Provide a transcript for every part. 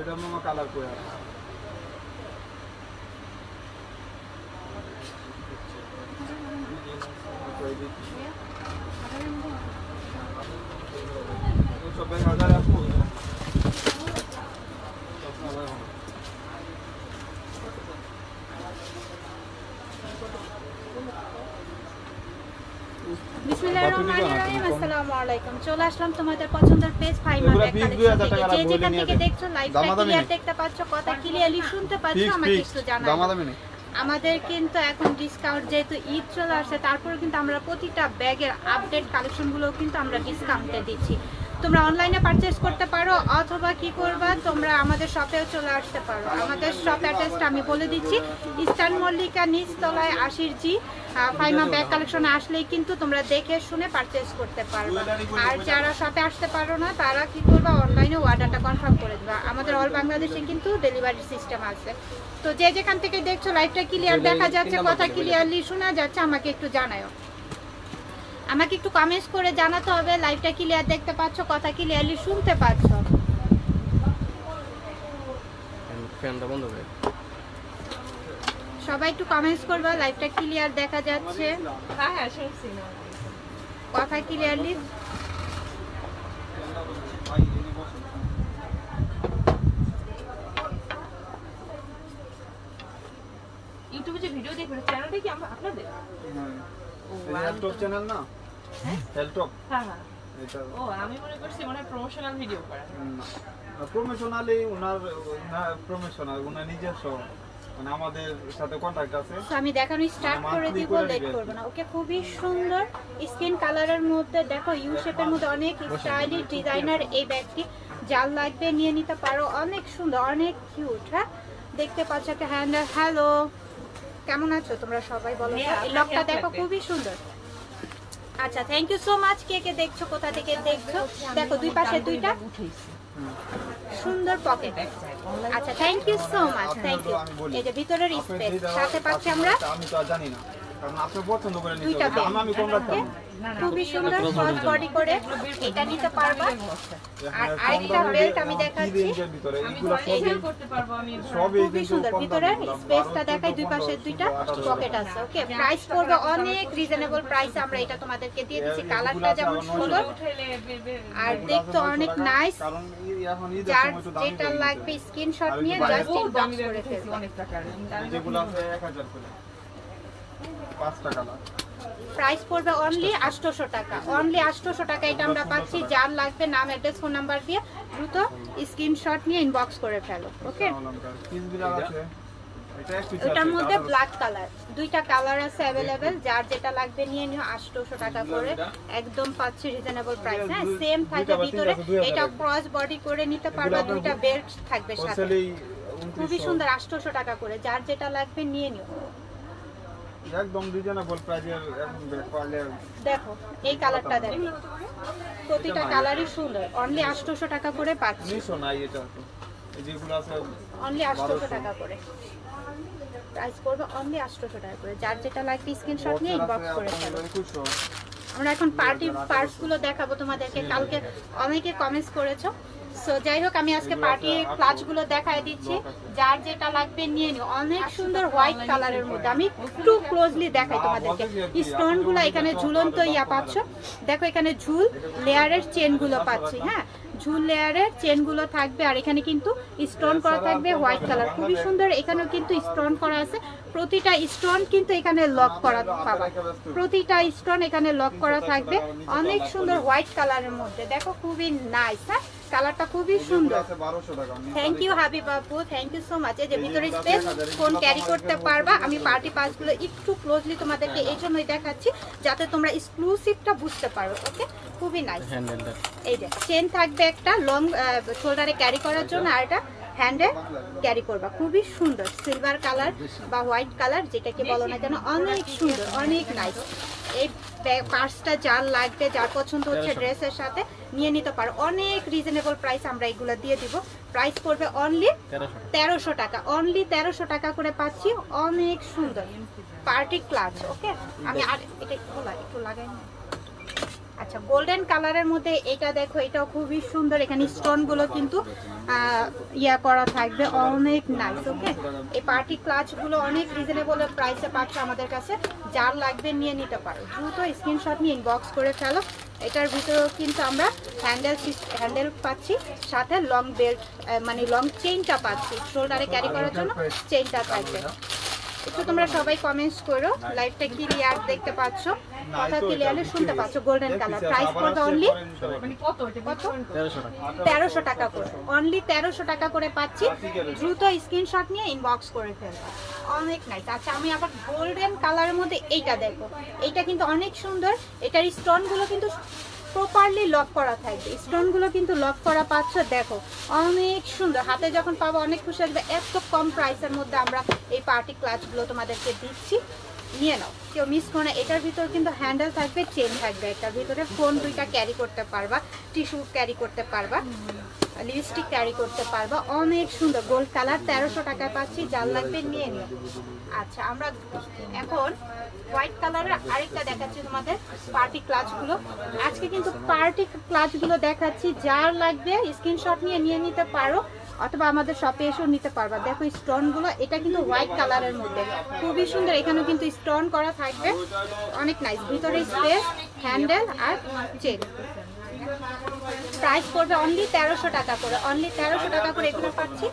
এটা মামা কালার কই আর সবাই হাজার আপু বিসমিল্লাহিররহমানিররহিম। আসসালামু আলাইকুম। চলে আসলাম তোমাদের পছন্দের পেজ ফাইমা ব্যাগ কালেকশন থেকে। যে যেখান থেকে দেখছো লাইভটা ক্লিয়ার দেখতে পাচ্ছ, কথা ক্লিয়ারলি শুনতে পাচ্ছ, আমাকে একটু জানাও। আমাদের কিন্তু এখন ডিসকাউন্ট, যেহেতু ঈদ চলে আসছে, তারপরে কিন্তু আমরা প্রতিটা ব্যাগের আপডেট কালেকশনগুলো কিন্তু আমরা ডিসকাউন্টে দিচ্ছি। তোমরা অনলাইনে পারচেজ করতে পারো, অথবা কি করবা, তোমরা আমাদের শপেও চলে আসতে পারো। আমাদের শপ অ্যাড্রেসটা আমি বলে দিচ্ছি, ইস্টার্ন মল্লিকা নিচতলায় 80G। ফাইমা ব্যাগ কালেকশনে আসলেই কিন্তু তোমরা দেখে শুনে পারচেজ করতে পারবে। আর যারা শপে আসতে পারো না, তারা কি করবা, অনলাইনে অর্ডারটা কনফার্ম করে দেবা। আমাদের অল বাংলাদেশে কিন্তু ডেলিভারি সিস্টেম আছে। তো যে যেখান থেকে দেখছো লাইভটা ক্লিয়ার দেখা যাচ্ছে, কথা ক্লিয়ারলি শোনা যাচ্ছে, আমাকে একটু জানাও। আমাকে একটু কমেন্টস করে জানাতে হবে লাইভটা ক্লিয়ার দেখতে পাচ্ছ, কথা ক্লিয়ারলি শুনতে পাচ্ছ। ফ্যানটা বন্ধ করে সবাই একটু কমেন্টস করবে লাইভটা ক্লিয়ার দেখা যাচ্ছে, হ্যাঁ হ্যাঁ শুনছি না, কথা ক্লিয়ারলি। ইউটিউবে যে ভিডিও দেখবেন চ্যানেলটা কি আপনাদের? হ্যাঁ হেলটপ চ্যানেল না? হেলটপ। হ্যাঁ হ্যাঁ এটা। ও আমি মনে করছি মানে প্রমোশনাল ভিডিও করা। না প্রমোশনালি ওনার না, প্রমোশনাল ওনার নিজস্ব, মানে আমাদের সাথে কন্টাক্ট আছে। তো আমি দেখানো স্টার্ট করে দিব, লেট করব না। ওকে, খুবই সুন্দর স্কিন কালারের মধ্যে দেখো, ইউ শেপের মধ্যে অনেক স্টাইলিশ ডিজাইনার এই ব্যাগটি। যার লাগবে নিয়ে নিতে পারো, অনেক সুন্দর, অনেক কিউট। হ্যাঁ দেখতে পাচ্ছ একটা হ্যান্ডেল। হ্যালো, কেমন আছো তোমরা সবাই বলো? এই লকটা দেখো, খুবই সুন্দর। আচ্ছা, থ্যাংক ইউ সো মাচ। কে কে দেখছো, কোথা থেকে দেখছো? দেখো দুই পাশে দুইটা সুন্দর পকেট। আচ্ছা, thank you so much, thank you. এই যে ভিতরের স্পেস সাথে পাচ্ছি আমরা। আমি তো জানি না, কারণ আপনি পছন্দ করে নিতে হবে। আমি কোন রাখতাম খুবই সুন্দর সফট বডি করে এটা নিতে পারবা। আর আরেকটা বেল্ট আমি দেখাচ্ছি, খুবই সুন্দর। ভিতরের স্পেসটা দেখাই, দুই পাশে দুইটা পকেট আছে। ওকে, প্রাইস পড়বে অনেক রিজনেবল প্রাইসে আমরা এটা তোমাদেরকে দিয়ে দিচ্ছি। কালারটা যেমন সুন্দর আর দেখতে অনেক নাইস। যার যেটা লাগবে স্ক্রিনশট নিয়ে জাস্ট ইনবক্স করে ফেলবে। যেগুলো আছে 1000 করে 5টা কালার। প্রাইস পড়বে অনলি 800 টাকা, অনলি 800 টাকা। এটা আমরা পাচ্ছি। যার লাগবে নাম, অ্যাড্রেস, ফোন নাম্বার দিয়ে দ্রুত স্ক্রিনশট নিয়ে ইনবক্স করে ফেলো। ওকে, এটার মধ্যে ব্ল্যাক কালার, দুইটা কালার আছে অ্যাভেলেবেল। যার যেটা লাগবে নিয়ে নিও। 800 টাকা করে একদম পাচ্ছি রিজনেবল প্রাইস। হ্যাঁ, সেম থাকে ভিতরে। এটা ক্রস বডি করে নিতে পারবা, দুইটা বেল্ট থাকবে সাথে। খুবই সুন্দর, 800 টাকা করে। যার যেটা লাগবে নিয়ে নিও, একদম রিজনেবল প্রাইসের। এখন ব্যাগ পারলে দেখো এই কালারটা দেখো, প্রতিটা কালারই সুন্দর। অনলি 800 টাকা করে পাচ্ছি। নিশো নাই এটা তো, এই যেগুলো আছে অনলি 800 টাকা করে প্রাইস পড়বে, অনলি 800 টাকা করে। যার যেটা লাগবে স্ক্রিনশট নিয়ে ইনবক্স করে ফেলো। আমরা এখন পার্টি পার্টস গুলো দেখাবো তোমাদেরকে। কালকে অনেকে কমেন্টস করেছো, সো যাই হোক আমি আজকে পার্টির ক্লাচ গুলো দেখায় দিচ্ছি। যার যেটা লাগবে নিয়ে নিও। অনেক সুন্দর হোয়াইট কালারের মধ্যে। আমি একটু ক্লোজলি দেখাই তোমাদেরকে। স্টোন গুলো এখানে ঝুলন্ত ইয়া পাচ্ছ, দেখো এখানে ঝুল লেয়ারের চেন গুলো পাচ্ছি। হ্যাঁ, ঝুল লেয়ারের চেন গুলো থাকবে। আর এখানে কিন্তু স্টোন করা থাকবে হোয়াইট কালার, খুবই সুন্দর। এখানেও কিন্তু স্টোন করা আছে। প্রতিটা স্টোন কিন্তু এখানে লক করা পাবা, প্রতিটা স্টোন এখানে লক করা থাকবে। অনেক সুন্দর হোয়াইট কালারের মধ্যে, দেখো খুবই নাইস। হ্যাঁ, কালারটা খুবই সুন্দর। থ্যাংক ইউ হাবিব আপু, থ্যাংক ইউ সো মাচ। এই যে ভিতরে স্পেস, ফোন ক্যারি করতে পারবা। আমি পার্টি পাসগুলো একটু ক্লোজলি তোমাদেরকে এই জন্যই দেখাচ্ছি, যাতে তোমরা এক্সক্লুসিভটা বুঝতে পারো। ওকে, খুবই নাইস। এই যে চেন থাকবে একটা লং শোল্ডারে ক্যারি করার জন্য, আর এটা হ্যান্ডে ক্যারি করবা। খুবই সুন্দর সিলভার কালার বা হোয়াইট কালার, যেটাকে বলো না কেন, অনেক সুন্দর, অনেক নাইস। এই পার্সটা যার লাগবে, যার পছন্দ হচ্ছে ড্রেসের সাথে নিয়ে নিতে পারো। অনেক রিজনেবল প্রাইস আমরা এগুলো দিয়ে দিব। প্রাইস পড়বে অনলি 1300 টাকা, অনলি 1300 টাকা করে পাচ্ছি। অনেক সুন্দর পার্টি ক্লাচ। ওকে, আমি আর এটা একটু লাগাই না। আচ্ছা গোল্ডেন কালারের মধ্যে এটা দেখো, এটাও খুবই সুন্দর। এখানে স্টোন গুলো কিন্তু ইয়া করা থাকবে, অনেক নাইস। ওকে, এই পার্টি ক্লাচ গুলো অনেক রিজনেবল প্রাইসে পাচ্ছ আমাদের কাছে। যার লাগবে নিয়ে নিতে পারো, দ্রুত স্ক্রিনশট নিয়ে ইনবক্স করে ফেলো। এটার ভিতরেও কিন্তু আমরা হ্যান্ডেল পাচ্ছি, সাথে লং বেল্ট মানে লং চেইনটা পাচ্ছি, শোল্ডারে ক্যারি করার জন্য চেইনটা থাকবে। একটু তোমরা সবাই কমেন্টস করো, লাইভটা ক্লিয়ার দেখতে পাচ্ছ, কথা ক্লিয়ারলি শুনতে পাচ্ছ। গোল্ডেন কালার, প্রাইস পড়বে অনলি মানে কত এটা? কত? 1300 1300 টাকা। টাকা করে, অনলি 1300 টাকা করে পাচ্ছি। দ্রুত স্ক্রিনশট নিয়ে ইনবক্স করে ফেলবা, অনেক নাইস। আচ্ছা আমি আবার গোল্ডেন কালারের মধ্যে এইটা দেখো, এইটা কিন্তু অনেক সুন্দর। এটার স্টোনগুলো কিন্তু প্রপারলি লক করা থাকবে, স্টোনগুলো কিন্তু লক করা পাচ্ছ, দেখো অনেক সুন্দর। হাতে যখন পাবো অনেক খুশি লাগবে। এত কম প্রাইসের মধ্যে আমরা এই পার্টি ক্লাচগুলো তোমাদেরকে দিচ্ছি, নিয়ে নাও, কেউ মিস করো না। এটার ভিতর কিন্তু হ্যান্ডেল থাকবে, চেন থাকবে, এটার ভিতরে ফোন দুইটা ক্যারি করতে পারবা, টিস্যু ক্যারি করতে পারবা, লিপস্টিক ক্যারি করতে পারবা, অনেক সুন্দর। গোল্ড কালার 1300 টাকায় পাচ্ছি, যার লাগবে নিয়ে নিও। আচ্ছা আমরা এখন হোয়াইট কালারের আরেকটা দেখাচ্ছি তোমাদের পার্টি ক্লাচগুলো। আজকে কিন্তু পার্টি ক্লাচগুলো দেখাচ্ছি, যার লাগবে স্ক্রিনশট নিয়ে নিতে পারো, অথবা আমাদের শপে এসেও নিতে পারবা। দেখো স্টোনগুলো, এটা কিন্তু হোয়াইট কালারের মধ্যে খুবই সুন্দর। এখানেও কিন্তু স্টোন করা থাকবে, অনেক নাইস। ভিতরে স্পেস, হ্যান্ডেল আর চেন। প্রাইস পড়বে অনলি 1300 টাকা করে, অনলি 1300 টাকা করে এগুলো পাচ্ছি।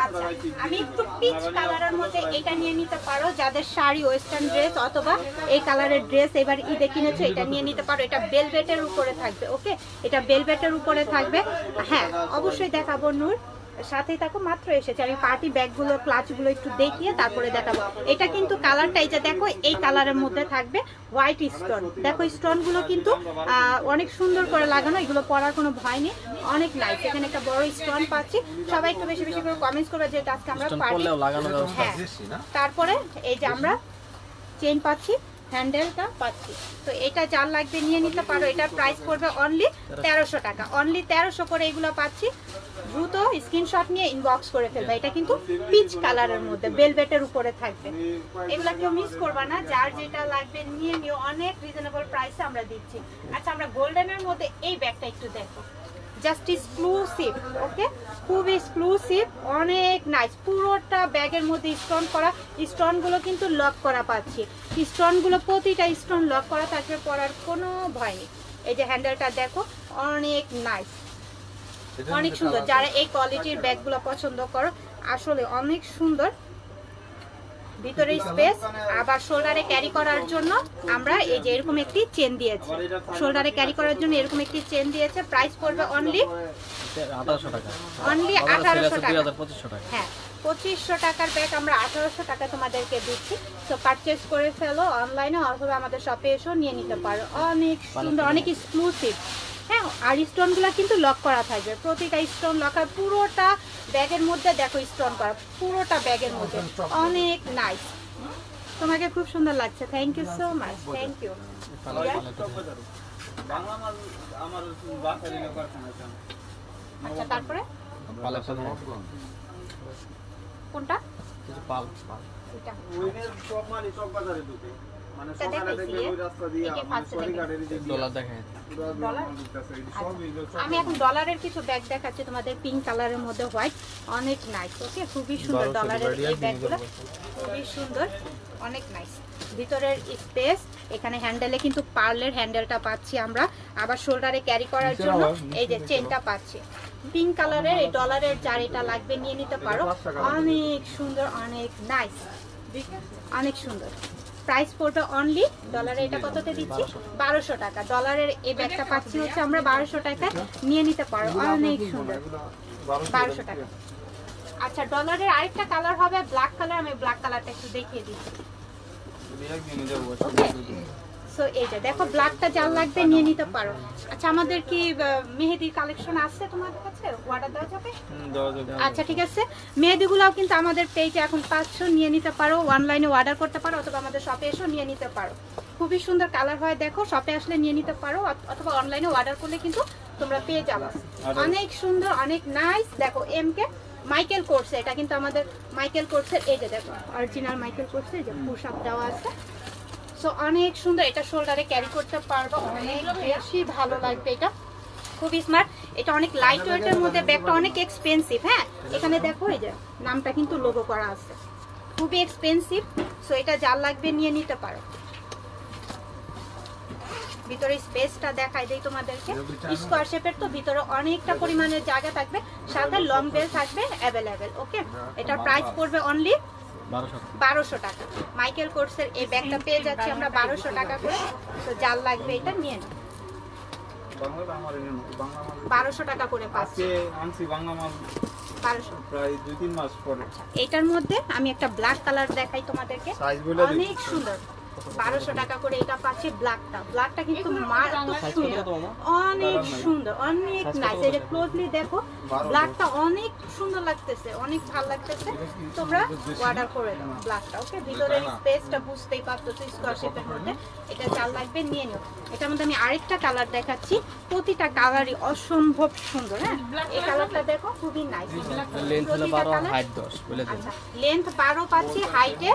আচ্ছা, আমি একটু পিচ কালারের মধ্যে এটা নিয়ে নিতে পারো, যাদের শাড়ি ওয়েস্টার্ন ড্রেস অথবা এই কালারের ড্রেস এবার ঈদে কিনেছো, এটা নিয়ে নিতে পারো। এটা বেলভেটের উপরে থাকবে। ওকে, এটা বেলভেটের উপরে থাকবে। হ্যাঁ অবশ্যই দেখাবো নূর, সাথেই থাকো। মাত্র এসেছে, আমি পার্টি ব্যাগগুলো ক্লাচগুলো একটু দেখিয়ে তারপরে দেখাবো। এটা কিন্তু কালারটা এই যে দেখো, এই কালারের মধ্যে থাকবে হোয়াইট স্টোন। দেখো স্টোনগুলো কিন্তু অনেক সুন্দর করে লাগানো, এগুলো পরার কোনো ভয় নেই, অনেক নাইস। এখানে একটা বড় স্টোন পাচ্ছি। সবাই একটু বেশি বেশি করে কমেন্টস করবে যে আজকে আমরা পার্টি। হ্যাঁ, তারপরে এই যে আমরা চেইন পাচ্ছি, হ্যান্ডেলটা পাচ্ছি। তো এটা যার লাগবে নিয়ে নিতে পারো। এটার প্রাইস পড়বে অনলি 1300 টাকা, অনলি 1300 করে এগুলো পাচ্ছি। দ্রুত স্ক্রিনশট নিয়ে ইনবক্স করে ফেলবে। এটা কিন্তু পিচ কালারের মধ্যে বেলভেটের উপরে থাকবে, এগুলা কেউ মিস করবা না। যার যেটা লাগবে নিয়ে নিও, অনেক রিজনেবল প্রাইসে আমরা দিচ্ছি। আচ্ছা আমরা গোল্ডেনের মধ্যে এই ব্যাগটা একটু দেখো, জাস্ট এক্সক্লুসিভ। ওকে, খুব এক্সক্লুসিভ, অনেক নাইস। পুরোটা ব্যাগের মধ্যে স্টোন করা, স্টোনগুলো কিন্তু লক করা পাচ্ছি। স্টোনগুলো প্রতিটা স্টোন লক করা থাকবে, পরার কোনো ভয় নেই। এই যে হ্যান্ডেলটা দেখো, অনেক নাইস, অনেক সুন্দর। যারা এই কোয়ালিটির ব্যাগগুলো পছন্দ করো, আসলে অনেক সুন্দর। ভিতরে স্পেস, আবার শোল্ডারে ক্যারি করার জন্য আমরা এই যে এরকম একটি চেন দিয়েছি, শোল্ডারে ক্যারি করার জন্য এরকম একটি চেন দিয়েছে। প্রাইস পড়বে অনলি 1800 টাকা, অনলি 1800 টাকা। 2500 টাকা। হ্যাঁ 2500 টাকার ব্যাগ আমরা 1800 টাকা তোমাদেরকে দিচ্ছি। তো পারচেজ করে ফেলো অনলাইনে, অথবা আমাদের শপে এসেও নিয়ে নিতে পারো। অনেক সুন্দর, অনেক এক্সক্লুসিভ। হ্যাঁ, আর স্টোনগুলো কিন্তু লক করা থাকবে, প্রতিটা স্টোন লক। আর পুরোটা ব্যাগের মধ্যে দেখো স্টোন করা, পুরোটা ব্যাগের মধ্যে, অনেক নাইস। তোমাকে খুব সুন্দর লাগছে, thank you so much, thank you. আচ্ছা তারপরে কোনটা? এটা আমি এখন ডলারের কিছু ব্যাগ দেখাচ্ছি তোমাদের, পিঙ্ক কালারের মধ্যে হোয়াইট, অনেক নাইস। ওকে, খুবই সুন্দর ডলারের এই ব্যাগগুলো, খুবই সুন্দর, অনেক নাইস। ভিতরের স্পেস, এখানে হ্যান্ডেলে কিন্তু পার্লের হ্যান্ডেলটা পাচ্ছি আমরা। আবার শোল্ডারে ক্যারি করার জন্য এই যে চেনটা পাচ্ছি। পিঙ্ক কালারের এই ডলারের, যার এটা লাগবে নিয়ে নিতে পারো। অনেক সুন্দর, অনেক নাইস, অনেক সুন্দর। প্রাইস পড়বে অনলি ডলারে, এটা কততে দিচ্ছি? 1200 টাকা। ডলারের এই ব্যাগটা পাচ্ছি হচ্ছে আমরা 1200 টাকা, নিয়ে নিতে পারো, অনেক সুন্দর, 1200 টাকা। আচ্ছা ডলারের আরেকটা কালার হবে ব্ল্যাক কালার, আমি ব্ল্যাক কালারটা একটু দেখিয়ে দিচ্ছি। সো এই যে দেখো, ব্ল্যাকটা যার লাগবে নিয়ে নিতে পারো। আচ্ছা আমাদের কি মেহেদির কালেকশন আছে তোমাদের কাছে, অর্ডার দেওয়া যাবে? আচ্ছা ঠিক আছে, মেহেদিগুলোও কিন্তু আমাদের পেজে এখন 500, নিয়ে নিতে পারো, অনলাইনে অর্ডার করতে পারো, অথবা আমাদের শপে এসেও নিয়ে নিতে পারো। খুবই সুন্দর কালার হয়, দেখো শপে আসলে নিয়ে নিতে পারো, অথবা অনলাইনে অর্ডার করলে কিন্তু তোমরা পেয়ে যাবে। অনেক সুন্দর, অনেক নাইস। দেখো এমকে মাইকেল কোর্স, এটা কিন্তু আমাদের মাইকেল কোর্সের, এই যে দেখো অরিজিনাল মাইকেল কোর্সের যে পুশ আপ দেওয়া আছে, সো অনেক সুন্দর, এটা শোল্ডারে ক্যারি করতে পারবো, অনেক বেশি ভালো লাগবে। এটা খুবই স্মার্ট, এটা অনেক লাইট ওয়েটের মধ্যে, ব্যাগটা অনেক এক্সপেন্সিভ। হ্যাঁ, এখানে দেখো এই যে নামটা কিন্তু লোগো করা আছে, খুবই এক্সপেন্সিভ। সো এটা যার লাগবে নিয়ে নিতে পারো। ভিতরে স্পেসটা দেখাই দেই তোমাদেরকে, স্কোয়ার শেপের, তো ভিতরে অনেকটা পরিমাণের জায়গা থাকবে, সাথে লং বেল থাকবে অ্যাভেলেবেল। ওকে, এটার প্রাইস পড়বে অনলি 1200 টাকা। মাইকেল কোর্সের এই ব্যাগটা পেয়ে যাচ্ছি আমরা 1200 টাকা করে। তো যার লাগবে এটা নিয়ে নাও, 1200 টাকা করে পাচ্ছি। আনছি বাংলা মাল 1200 প্রায় 2-3 মাস পরে। এটার মধ্যে আমি একটা ব্ল্যাক কালার দেখাই তোমাদেরকে, সাইজ বলে অনেক সুন্দর। 1200 টাকা করে এটা পাচ্ছি। ব্ল্যাকটা কিন্তু মারাত্মক সুন্দর, অনেক সুন্দর, অনেক নাইস। এই যে ক্লোজলি দেখো, ব্ল্যাকটা অনেক সুন্দর লাগতেছে, অনেক ভালো লাগতেছে। তোমরা অর্ডার করে দাও ব্ল্যাকটা। ওকে, ভিতরের স্পেসটা বুঝতেই পারছো, স্কোয়ার শেপের মধ্যে। এটা যার লাগবে নিয়ে নিও। এটার মধ্যে আমি আরেকটা কালার দেখাচ্ছি, প্রতিটা কালারই অসম্ভব সুন্দর। হ্যাঁ, এই কালারটা দেখো, খুবই নাইস। লেন্থ হলো 12, হাইট 10 বলে দেন। আচ্ছা, লেন্থ 12 পাচ্ছি, হাইটে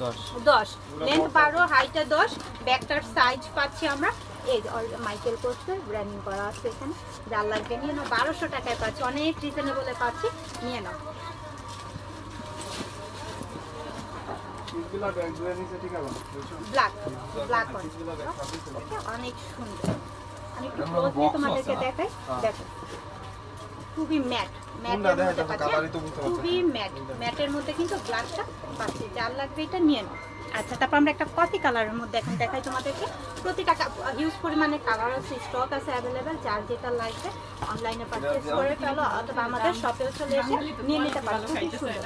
10, লেন্থ 12, হাইটে 10। ব্যাগটার সাইজ পাচ্ছি আমরা এই মাইকেল কোর্সের ব্র্যান্ডিং করা আছে এখানে। যার লাগবে নিয়ে নাও, 1200 টাকায় পাচ্ছি, অনেক রিজনেবলে পাচ্ছি, নিয়ে নাও। ব্ল্যাক অনেক সুন্দর। আমি একটু ক্লোজলি তোমাদেরকে দেখাই, দেখো খুবই ম্যাটের মধ্যে পাচ্ছি, খুবই ম্যাটের মধ্যে কিন্তু ব্ল্যাকটা পাচ্ছি। যার লাগবে এটা নিয়ে নাও। আচ্ছা, তারপর আমরা একটা কফি কালারের মধ্যে এখন দেখাই তোমাদেরকে। প্রতিটা হিউজ পরিমাণে কালার আছে, স্টক আছে অ্যাভেলেবেল। যার যেটা লাগবে অনলাইনে পারচেজ করে ফেলো, অথবা আমাদের শপেও চলে এসে নিয়ে নিতে পারো। খুবই সুন্দর।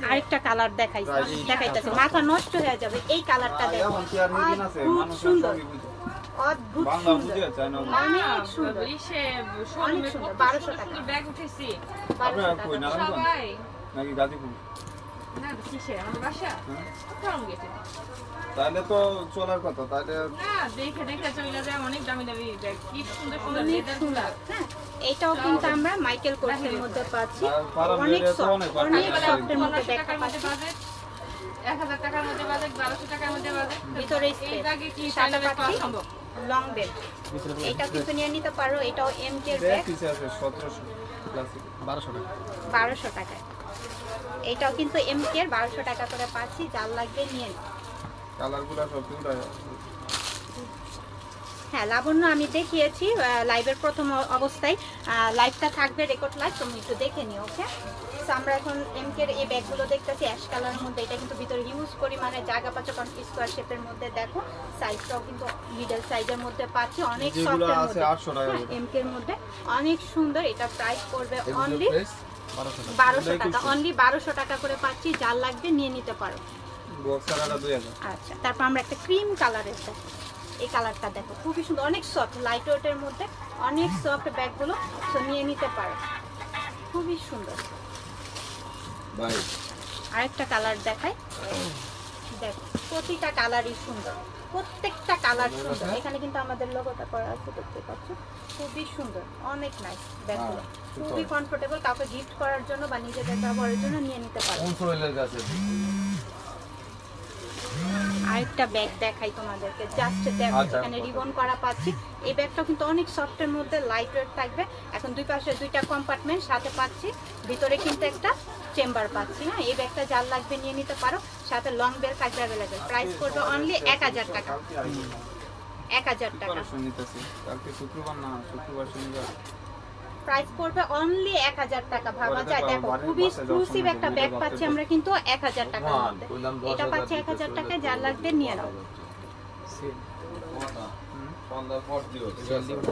আরেকটা কালার দেখাইতেছে, মাথা নষ্ট হয়ে যাবে। এই কালারটা দেখো, খুব সুন্দর, অদ্ভুত সুন্দর, অনেক সুন্দর, অনেক সুন্দর। 1200 টাকা ব্যাগ উঠেছি 1200 টাকা। সবাই নাকি গাজীপুর? না কিসে আমাদের বাসা প্রথম গেটে। তাহলে তো চলার কথা। তাহলে না দেখে দেখে চলে যায়, অনেক দামি দামি ব্যাগ, কি সুন্দর সুন্দর অনেক লেদার সুন্দর। হ্যাঁ, এটাও কিন্তু আমরা মাইকেল কোর্সের মধ্যে পাচ্ছি, পারাম অনেক রেটে তো সফট, অনেক অনেক বাড়তি সফটের মধ্যে 1500 ব্যাগটা টাকার মধ্যে পাচ্ছি। বাজেট, 1000 টাকার মধ্যে বাজেট, 1200 টাকার মধ্যে বাজেট। ভিতরে এই স্পেস, ব্যাগে কি সাদা সাইজ পাওয়া পাচ্ছি, সম্ভব? Long bell. এটা কিন্তু নিয়ে নিতে পারো, এটাও এমকে এর ব্যাগ ব্যাগ, পিছে আছে 1700 ক্লাসিক 1200 টাকা। 1200 টাকায়। এটাও কিন্তু এমকে এর 1200 টাকা করে পাচ্ছি। যার লাগবে নিয়ে নাও। কালারগুলো সব কিউট। হ্যাঁ, লাবণ্য আমি দেখিয়েছি লাইভের প্রথম অবস্থায়। লাইভটা থাকবে রেকর্ড লাইভ, তুমি একটু দেখে নিও। ওকে, তো আমরা এখন এমকের এই ব্যাগগুলো দেখতেছি অ্যাশ কালারের মধ্যে। এটা কিন্তু ভিতরে হিউজ পরিমাণে জায়গা পাচ্ছ, কারণ স্কোয়ার শেপের মধ্যে। দেখো সাইজটাও কিন্তু মিডল সাইজের মধ্যে পাচ্ছি, অনেক যেগুলো সফটের আছে মধ্যে। 800 টাকা করে। এমকের মধ্যে অনেক সুন্দর। এটা প্রাইস পড়বে অনলি 1200 1200 টাকা, অনলি 1200 টাকা করে পাচ্ছি। যার লাগবে নিয়ে নিতে পারো। বক্সারটা 2000। আচ্ছা, তারপর আমরা একটা ক্রিম কালারের দেখো, এই কালারটা দেখো, খুবই সুন্দর, অনেক সফট, লাইট ওয়েটের মধ্যে, অনেক সফট ব্যাগগুলো। তো নিয়ে নিতে পারো, খুবই সুন্দর। ভাই আরেকটা কালার দেখাই, দেখো প্রতিটা কালারই সুন্দর, প্রত্যেকটা কালার সুন্দর। এখানে কিন্তু আমাদের লোগোটা করা আছে, দেখতে পাচ্ছ, খুবই সুন্দর, অনেক নাইস ব্যাগগুলো, খুবই কমফোর্টেবল। কাউকে গিফট করার জন্য বা নিজেদের ব্যবহারের জন্য নিয়ে নিতে পারো। আরেকটা ব্যাগ দেখাই তোমাদেরকে, জাস্ট দেখো, এখানে রিবন করা পাচ্ছি। এই ব্যাগটাও কিন্তু অনেক সফটের মধ্যে, লাইট ওয়েট থাকবে। এখন দুই পাশে দুইটা কম্পার্টমেন্ট সাথে পাচ্ছি, ভিতরে কিন্তু একটা চেম্বার পাচ্ছি। হ্যাঁ, এই ব্যাগটা যার লাগবে নিয়ে নিতে পারো, সাথে লং বেল থাকবে অ্যাভেলেবেল। প্রাইস করবে অনলি 1000 টাকা। 1000 টাকা কালকে শুক্রবার না, শুক্রবার শনিবার। প্রাইস পড়বে অনলি 1000 টাকা। ভাবা যায়, দেখো খুবই এক্সক্লুসিভ একটা ব্যাগ পাচ্ছি আমরা কিন্তু 1000 টাকার মধ্যে। এটা পাচ্ছি 1000 টাকায়, যার লাগবে নিয়ে নাও।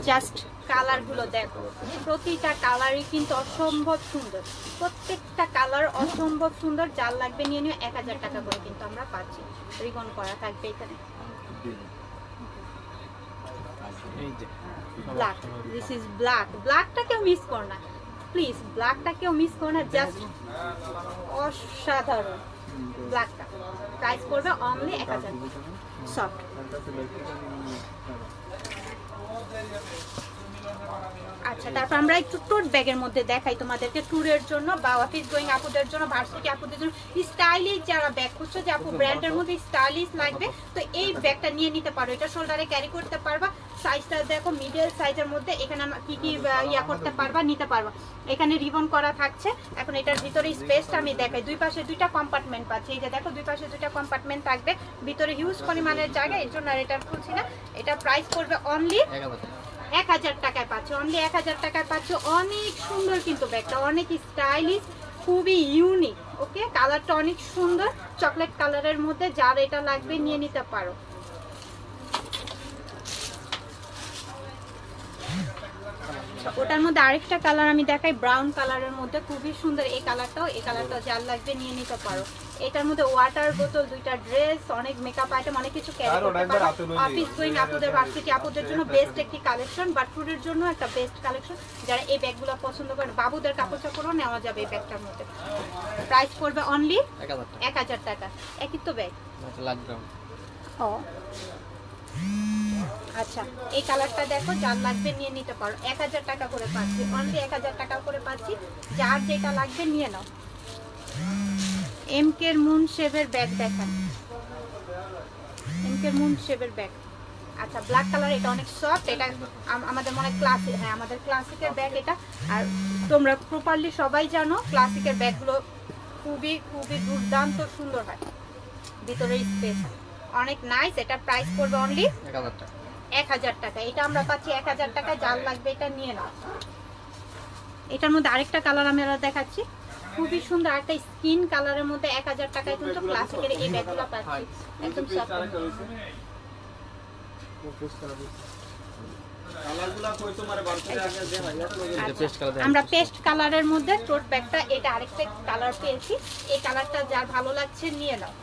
জাস্ট কালারগুলো দেখো, প্রতিটা কালারই কিন্তু অসম্ভব সুন্দর, প্রত্যেকটা কালার অসম্ভব সুন্দর। যার লাগবে নিয়ে নিও। 1000 টাকা করে কিন্তু আমরা পাচ্ছি, রিবন করা থাকবে এখানে। এই যে ব্ল্যাক, দিস ইজ ব্ল্যাক। ব্ল্যাকটা কেউ মিস করো না প্লিজ, ব্ল্যাকটা কেউ মিস করো না, জাস্ট অসাধারণ ব্ল্যাকটা। প্রাইস পড়বে অনলি 1000। সফট। আচ্ছা, তারপর আমরা একটু টোট ব্যাগের মধ্যে দেখাই তোমাদেরকে, ট্যুরের জন্য বা অফিস গোয়িং আপুদের জন্য, ভার্সিটি আপুদের জন্য, স্টাইলিশ যারা ব্যাগ খুঁজছো যে আপু ব্র্যান্ডের মধ্যে স্টাইলিশ লাগবে, তো এই ব্যাগটা নিয়ে নিতে পারো। এটা শোল্ডারে ক্যারি করতে পারবা, সাইজটা দেখো মিডল সাইজের মধ্যে, এখানে কি কি ইয়া করতে পারবা, নিতে পারবা। এখানে রিবন করা থাকছে। এখন এটার ভিতরে স্পেসটা আমি দেখাই, দুই পাশে দুইটা কম্পার্টমেন্ট পাচ্ছি। এই যে দেখো দুই পাশে দুইটা কম্পার্টমেন্ট থাকবে, ভিতরে হিউজ পরিমাণের জায়গা, এর জন্য আর এটা খুলছি না। এটা প্রাইস পড়বে অনলি 1000 টাকায় পাচ্ছি, অনলি 1000 টাকায় পাচ্ছি। অনেক সুন্দর কিন্তু ব্যাগটা, অনেক স্টাইলিশ, খুবই ইউনিক। ওকে, কালারটা অনেক সুন্দর, চকলেট কালারের মধ্যে, যার এটা লাগবে নিয়ে নিতে পারো। ওটার মধ্যে আরেকটা কালার আমি দেখাই, ব্রাউন কালারের মধ্যে, খুবই সুন্দর এই কালারটাও। এই কালারটাও যার লাগবে নিয়ে নিতে পারো। এটার মধ্যে ওয়াটার বোতল, দুইটা ড্রেস, অনেক মেকআপ আইটেম, অনেক কিছু ক্যারি করতে পারো। অফিস গোয়িং আপুদের, ভার্সিটি আপুদের জন্য বেস্ট একটি কালেকশন, বা ট্যুরের জন্য একটা বেস্ট কালেকশন। যারা এই ব্যাগগুলো পছন্দ করেন, বাবুদের কাপড় চাপড়ও নেওয়া যাবে এই ব্যাগটার মধ্যে। প্রাইস পড়বে অনলি 1000 টাকা। একই তো ব্যাগ। ও আচ্ছা, এই কালারটা দেখো, যার লাগবে নিয়ে নিতে পারো। 1000 টাকা করে পাচ্ছি, অনলি 1000 টাকা করে পাচ্ছি। যার যেটা লাগবে নিয়ে নাও। এমকের মুন শেভের ব্যাগ দেখান, এমকের মুন শেভের ব্যাগ। আচ্ছা, ব্ল্যাক কালার, এটা অনেক সফট, এটা আমাদের মনে ক্লাসিক, হ্যাঁ আমাদের ক্লাসিকের ব্যাগ এটা। আর তোমরা প্রপারলি সবাই জানো ক্লাসিকের ব্যাগগুলো খুবই খুবই দুর্দান্ত সুন্দর হয়, ভিতরে স্পেস অনেক নাইস। এটা প্রাইস পড়বে অনলি 1000 টাকা। এটা আমরা পাচ্ছি 1000 টাকায়, যার লাগবে এটা নিয়ে নাও। এটার মধ্যে আরেকটা কালার আমি দেখাচ্ছি, খুবই সুন্দর একটা স্কিন কালারের মধ্যে। 1000 টাকায় কিন্তু ক্লাসিকের এই ব্যাগগুলো পাচ্ছি, একদম সফট। আমরা পেস্ট কালারের মধ্যে টোট ব্যাগটা, এটা আরেকটা কালার পেয়েছি। এই কালারটা যার ভালো লাগছে নিয়ে নাও।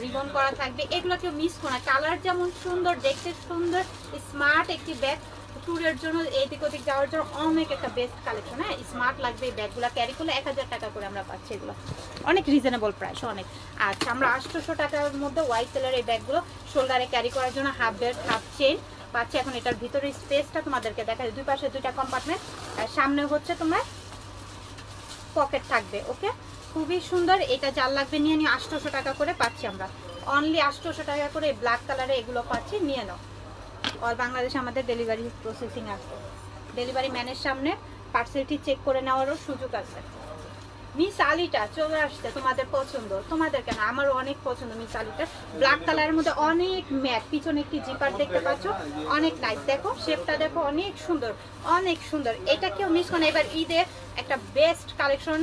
রিবন করা থাকবে, এগুলো কেউ মিস করো না। কালার যেমন সুন্দর, দেখতে সুন্দর, স্মার্ট একটি ব্যাগ। ট্যুরের জন্য, এদিক ওদিক যাওয়ার জন্য অনেক একটা বেস্ট কালেকশন। হ্যাঁ, স্মার্ট লাগবে এই ব্যাগগুলো ক্যারি করলে। 1000 টাকা করে আমরা পাচ্ছি, এগুলো অনেক রিজনেবল প্রাইস, অনেক। আচ্ছা, আমরা 800 টাকার মধ্যে হোয়াইট কালার এই ব্যাগগুলো শোল্ডারে ক্যারি করার জন্য হাফ বেল্ট, হাফ চেইন পাচ্ছি। এখন এটার ভিতরে স্পেসটা তোমাদেরকে দেখা যায়, দুই পাশে দুইটা কম্পার্টমেন্ট, আর সামনে হচ্ছে তোমার পকেট থাকবে। ওকে, খুবই সুন্দর। এটা যার লাগবে নিয়ে নিও। 800 টাকা করে পাচ্ছি আমরা, অনলি 800 টাকা করে। ব্ল্যাক কালারে এগুলো পাচ্ছি, নিয়ে নাও। অল বাংলাদেশে আমাদের ডেলিভারি প্রসেসিং আছে, ডেলিভারি ম্যানের সামনে পার্সেলটি চেক করে নেওয়ারও সুযোগ আছে। মিস আলিটা চলে আসছে, তোমাদের পছন্দ, তোমাদের কেন, আমারও অনেক পছন্দ মিস আলিটা। ব্ল্যাক কালারের মধ্যে অনেক ম্যাট, পিছনে একটি জিপার দেখতে পাচ্ছ, অনেক নাইস। দেখো শেপটা দেখো, অনেক সুন্দর, অনেক সুন্দর। এটা কেউ মিস করে। এবার ঈদে একটা বেস্ট কালেকশন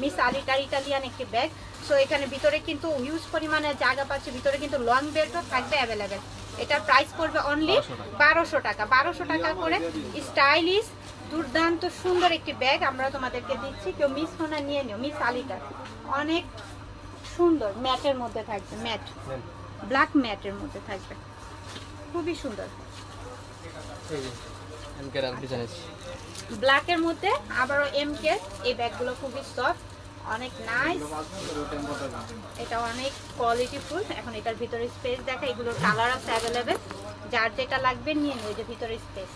মিস আলিটার, ইটালিয়ান একটি ব্যাগ। সো এখানে ভিতরে কিন্তু হিউজ পরিমাণে জায়গা পাচ্ছে, ভিতরে কিন্তু লং বেল্টও থাকবে অ্যাভেলেবেল। এটার প্রাইস পড়বে অনলি 1200 টাকা। 1200 টাকা করে স্টাইলিশ দুর্দান্ত সুন্দর একটি ব্যাগ আমরা তোমাদেরকে দিচ্ছি, কেউ মিস করে না, নিয়ে নিও। মিস আলিটা অনেক সুন্দর, ম্যাটের মধ্যে থাকবে, ম্যাট, ব্ল্যাক ম্যাটের মধ্যে থাকবে, খুবই সুন্দর। ব্ল্যাকের মধ্যে আবারও এমকে, এই ব্যাগগুলো খুবই সফট, অনেক নাইস, এটা অনেক কোয়ালিটিফুল। এখন এটার ভিতরে স্পেস দেখা, এগুলোর কালার আছে অ্যাভেলেবেল, যার যেটা লাগবে নিয়ে নিও। যে ভিতরে স্পেস,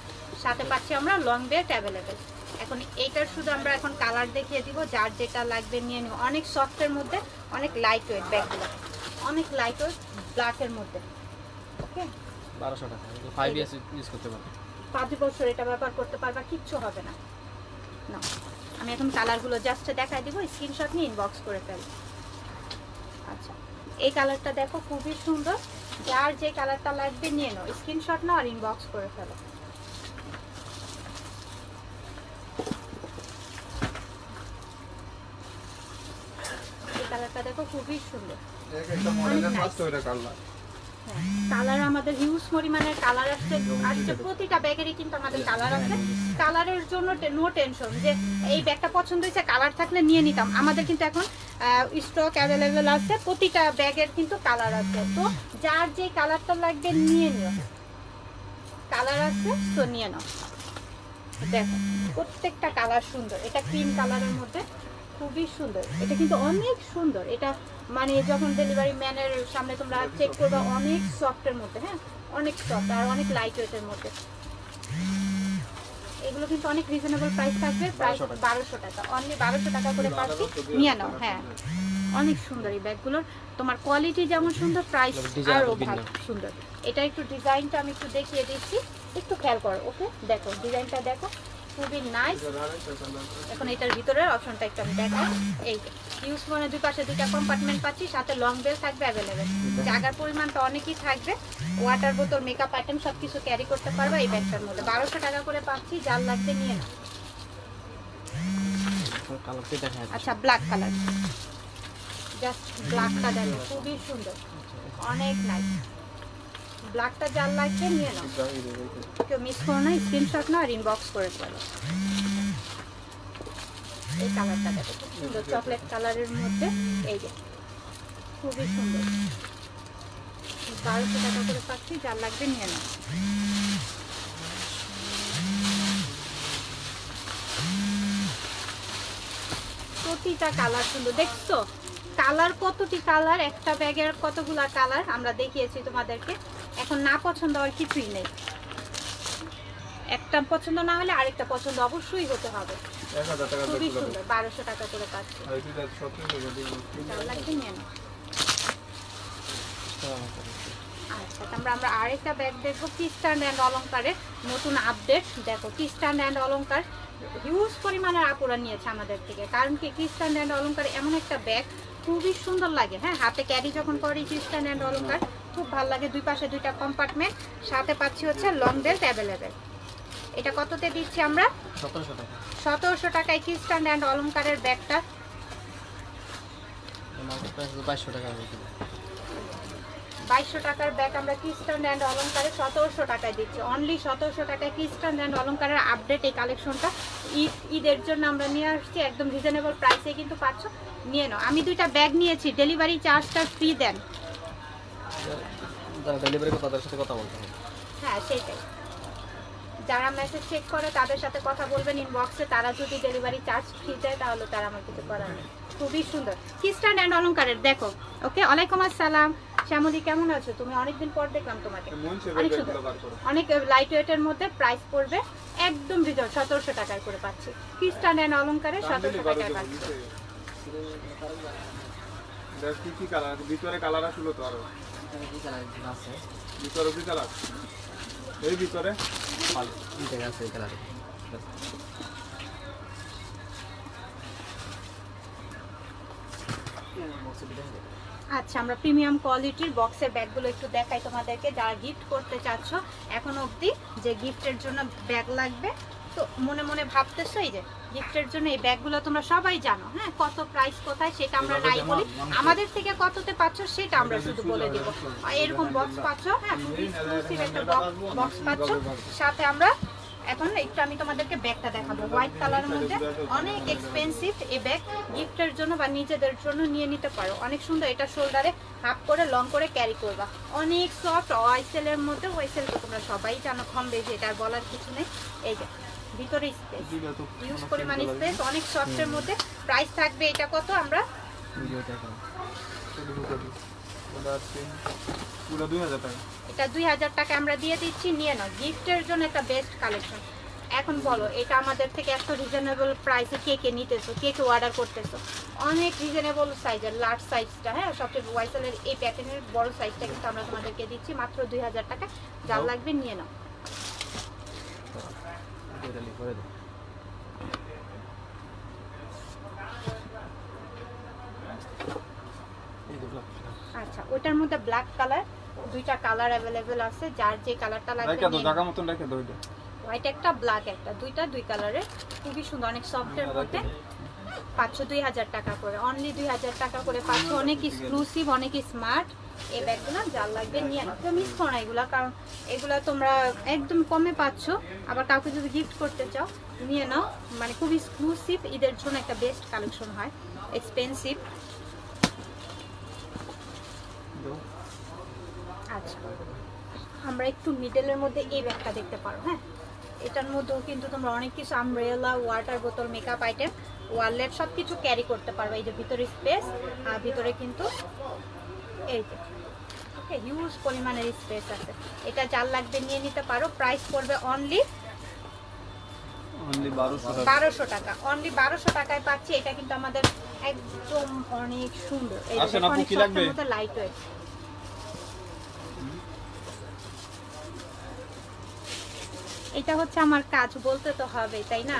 সাথে পাচ্ছি আমরা লং বেল্ট অ্যাভেলেবেল। এখন এইটার শুধু আমরা এখন কালার দেখিয়ে দিব, যার যেটা লাগবে নিয়ে নিও। অনেক সফটের মধ্যে, অনেক লাইট ওয়েট ব্যাগগুলো, অনেক লাইট ওয়েট, ব্ল্যাকের মধ্যে। ওকে, 1200 টাকা, 5 ইয়ার্স ইউজ করতে পারবে, 5 বছর এটা ব্যবহার করতে পারবা, কিচ্ছু হবে না। না, আমি এখন কালারগুলো জাস্ট দেখাই দিব, স্ক্রিনশট নিয়ে ইনবক্স করে ফেলব। আচ্ছা, এই কালারটা দেখো, খুবই সুন্দর, যার যে কালারটা লাগবে নিয়ে নাও, স্ক্রিনশট নাও আর ইনবক্স করে ফেলো। এই কালারটা দেখো, খুবই সুন্দর, কালার আমাদের হিউজ পরিমাণের কালার আসছে। প্রতিটা ব্যাগেরই কিন্তু আমাদের কালার আছে। কালারের জন্য নো টেনশন, যে এই ব্যাগটা পছন্দ হয়েছে, কালার থাকলে নিয়ে নিতাম। আমাদের কিন্তু এখন স্টক অ্যাভেলেবেল আছে, প্রতিটা ব্যাগের কিন্তু কালার আছে। তো যার যে কালারটা লাগবে নিয়ে নিও, কালার আছে তো নিয়ে নাও। দেখো প্রত্যেকটা কালার সুন্দর। এটা ক্রিম কালারের মধ্যে, খুবই সুন্দর। এটা কিন্তু অনেক সুন্দর। এটা মানে যখন ডেলিভারি ম্যানের সামনে তোমরা চেক করবে, অনেক সফটের মধ্যে, হ্যাঁ অনেক সফট আর অনেক লাইট ওয়েটের মধ্যে। এগুলো কিন্তু অনেক রিজনেবল প্রাইস থাকবে, প্রাইস 1200 টাকা, অনলি 1200 টাকা করে পাচ্ছি, নিয়ে নাও। হ্যাঁ অনেক সুন্দর এই ব্যাগগুলোর, তোমার কোয়ালিটি যেমন সুন্দর, প্রাইস আরও ভালো সুন্দর। এটা একটু ডিজাইনটা আমি একটু দেখিয়ে দিচ্ছি, একটু খেয়াল করো। ওকে দেখো ডিজাইনটা দেখো, খুবই নাইস। এখন এটার ভিতরের অপশনটা একটু আমি দেখাই। এই ইউজ করে দুই পাশে দুইটা কম্পার্টমেন্ট পাচ্ছি, সাথে লং বেল থাকবে অ্যাভেলেবেল, জায়গার পরিমাণটা অনেকই থাকবে, ওয়াটার বোতল, মেকআপ আইটেম সব কিছু ক্যারি করতে পারবে এই ব্যাগটার মধ্যে। 1200 টাকা করে পাচ্ছি, যার লাগবে নিয়ে নাও। কালারটি দেখা যাচ্ছে। আচ্ছা ব্ল্যাক কালার, জাস্ট ব্ল্যাকটা দেখো খুবই সুন্দর, অনেক নাইস। ব্ল্যাকটা যার লাগবে নিয়ে নাও, কেউ মিস করো না, স্ক্রিনশট নাও আর ইনবক্স করে ফেলো। এই কালারটা দেখো খুব সুন্দর, চকলেট কালারের মধ্যে, এই যে খুবই সুন্দর। 1200 টাকা করে পাচ্ছি, যার লাগবে নিয়ে নাও। প্রতিটা কালার সুন্দর, দেখছো কালার কতটি কালার, একটা ব্যাগের কতগুলা কালার আমরা দেখিয়েছি তোমাদেরকে। এখন না পছন্দ আর কিছুই নেই, একটা পছন্দ না হলে আরেকটা পছন্দ অবশ্যই হতে হবে। 1000 টাকা খুবই সুন্দর, 1200 টাকা করে পাচ্ছি, আর এটা 17 টাকা দিন। যার লাগবে নিয়ে নাও। আচ্ছা আমরা আরেকটা ব্যাগ দেখবো, কিস্টান অ্যান্ড অলংকারের নতুন আপডেট। দেখো কিস্টান অ্যান্ড অলংকার হিউজ পরিমাণের আপুরা নিয়েছে আমাদের থেকে, কারণ কি কিস্টান অ্যান্ড অলংকার এমন একটা ব্যাগ খুবই সুন্দর লাগে। হ্যাঁ হাতে ক্যারি যখন করি কিস্টান অ্যান্ড অলংকার খুব ভালো লাগে, দুই পাশে দুইটা কম্পার্টমেন্ট, সাথে পাচ্ছি হচ্ছে লং বেল্ট অ্যাভেলেবেল। এটা কততে দিচ্ছি আমরা? 1700 টাকা। 1700 টাকায় কিস্টান অ্যান্ড অলংকারের ব্যাগটা। মার্কেট প্রাইস 2200 টাকা হয়েছিল। 2200 টাকার ব্যাগ আমরা কিস্টান অ্যান্ড অলংকারে 1700 টাকায় দিচ্ছি, অনলি 1700 টাকায় কিস্টান অ্যান্ড অলংকারের আপডেট এই কালেকশনটা ঈদের জন্য আমরা নিয়ে আসছি, একদম রিজনেবল প্রাইসে কিন্তু পাচ্ছ, নিয়ে নাও। আমি দুইটা ব্যাগ নিয়েছি, ডেলিভারি চার্জটা ফ্রি দেন। যারা ডেলিভারি করে তাদের সাথে কথা বলতে হবে। হ্যাঁ সেটাই, যারা মেসেজ চেক করে তাদের সাথে কথা বলবেন ইনবক্সে, তারা যদি ডেলিভারি চার্জ ফ্রি দেয় তাহলে তারা আমার কিছু করার নেই। খুবই সুন্দর কিস্টান অ্যান্ড অলংকারের দেখো। ওকে ওয়ালাইকুম আসসালাম শ্যামলী, কেমন আছো তুমি? অনেকদিন পর দেখলাম তোমাকে, অনেক সুন্দর, অনেক লাইট ওয়েটের মধ্যে, প্রাইস পড়বে একদম রিজনেবল 1700 টাকায় করে পাচ্ছি, কিস্টান অ্যান্ড অলংকারে 1700 টাকায় পাচ্ছি। দেখ কি কালার, ভিতরে কালার আসলো তো আরো এখানে কি কালার আছে? ভিতরে কি কালার, এই ভিতরে ভালো এই জায়গা আছে এই কালারে। আচ্ছা আমরা প্রিমিয়াম কোয়ালিটির বক্সের ব্যাগগুলো একটু দেখাই তোমাদেরকে, যারা গিফট করতে চাচ্ছ এখন অবধি যে গিফটের জন্য ব্যাগ লাগবে, তো মনে মনে ভাবতেছো এই যে গিফটের জন্য এই ব্যাগগুলো তোমরা সবাই জানো। হ্যাঁ কত প্রাইস কোথায় সেটা আমরা নাই বলি, আমাদের থেকে কততে পাচ্ছ সেটা আমরা শুধু বলে দিব। এরকম বক্স পাচ্ছ, হ্যাঁ খুব এক্সক্লুসিভ একটা বক্স পাচ্ছ। সাথে আমরা এখন একটু আমি তোমাদেরকে ব্যাগটা দেখাবো, হোয়াইট কালারের মধ্যে, অনেক এক্সপেন্সিভ এই ব্যাগ, গিফটের জন্য বা নিজেদের জন্য নিয়ে নিতে পারো, অনেক সুন্দর। এটা শোল্ডারে হাফ করে লং করে ক্যারি করবা, অনেক সফট, ওয়াইসেলের মধ্যে, ওয়াইসেল তো তোমরা সবাই জানো কম বেশি, এটা আর বলার কিছু নেই। এই যে ভিতরে স্পেস, ইউজ পরিমাণ স্পেস, অনেক সফটের মধ্যে। প্রাইস থাকবে এটা কত, আমরা পুরো 2000 টাকা, এটা 2000 টাকা আমরা দিয়ে দিচ্ছি, নিয়ে নাও। গিফটের জন্য একটা বেস্ট কালেকশন। এখন বলো এটা আমাদের থেকে এত রিজনেবল প্রাইসে কে কে নিতেছো, কে কে অর্ডার করতেছো? অনেক রিজনেবল সাইজের, লার্জ সাইজটা, হ্যাঁ সবচেয়ে ওয়াইসেলের এই প্যাটার্নের বড় সাইজটা কিন্তু আমরা তোমাদেরকে দিচ্ছি মাত্র 2000 টাকা, যার লাগবে নিয়ে নাও। আচ্ছা ওটার মধ্যে ব্ল্যাক কালার, দুইটা কালার অ্যাভেলেবেল আছে, যার যে কালারটা লাগবে রাখা দাও, জায়গা মতন রেখে দাও। এটা হোয়াইট একটা, ব্ল্যাক একটা, দুই কালারের, খুবই সুন্দর, অনেক সফটের মধ্যে পাচ্ছ 2000 টাকা করে, অনলি 2000 টাকা করে পাচ্ছ, অনেক এক্সক্লুসিভ, অনেক স্মার্ট এই ব্যাগগুলো, যার লাগবে নিয়ে নাও। তো মিস করো না এগুলো, কারণ এগুলো তোমরা একদম কমে পাচ্ছ, আবার কাউকে যদি গিফট করতে চাও নিয়ে নাও, মানে খুব এক্সক্লুসিভ, ঈদের জন্য একটা বেস্ট কালেকশন হয়, এক্সপেন্সিভ। আচ্ছা আমরা একটু মিডলের মধ্যে এই ব্যাগটা দেখতে পারো। হ্যাঁ এটার মধ্যেও কিন্তু তোমরা অনেক কিছু আমব্রেলা, ওয়াটার বোতল, মেকআপ আইটেম, ওয়ালেট সব কিছু ক্যারি করতে পারবে। এই যে ভিতরে স্পেস, আর ভিতরে কিন্তু এই যে ওকে হিউজ পরিমাণের স্পেস আছে, এটা যার লাগবে নিয়ে নিতে পারো। প্রাইস পড়বে অনলি অনলি 1200 টাকা। 1200 টাকা, অনলি 1200 টাকায় পাচ্ছি। এটা কিন্তু আমাদের একদম অনেক সুন্দর, এই আসেন দেখো আপু, অনেক কি লাগবে? সফটের মধ্যে লাইট ওয়েট। এটা হচ্ছে আমার কাজ, বলতে তো হবে তাই না?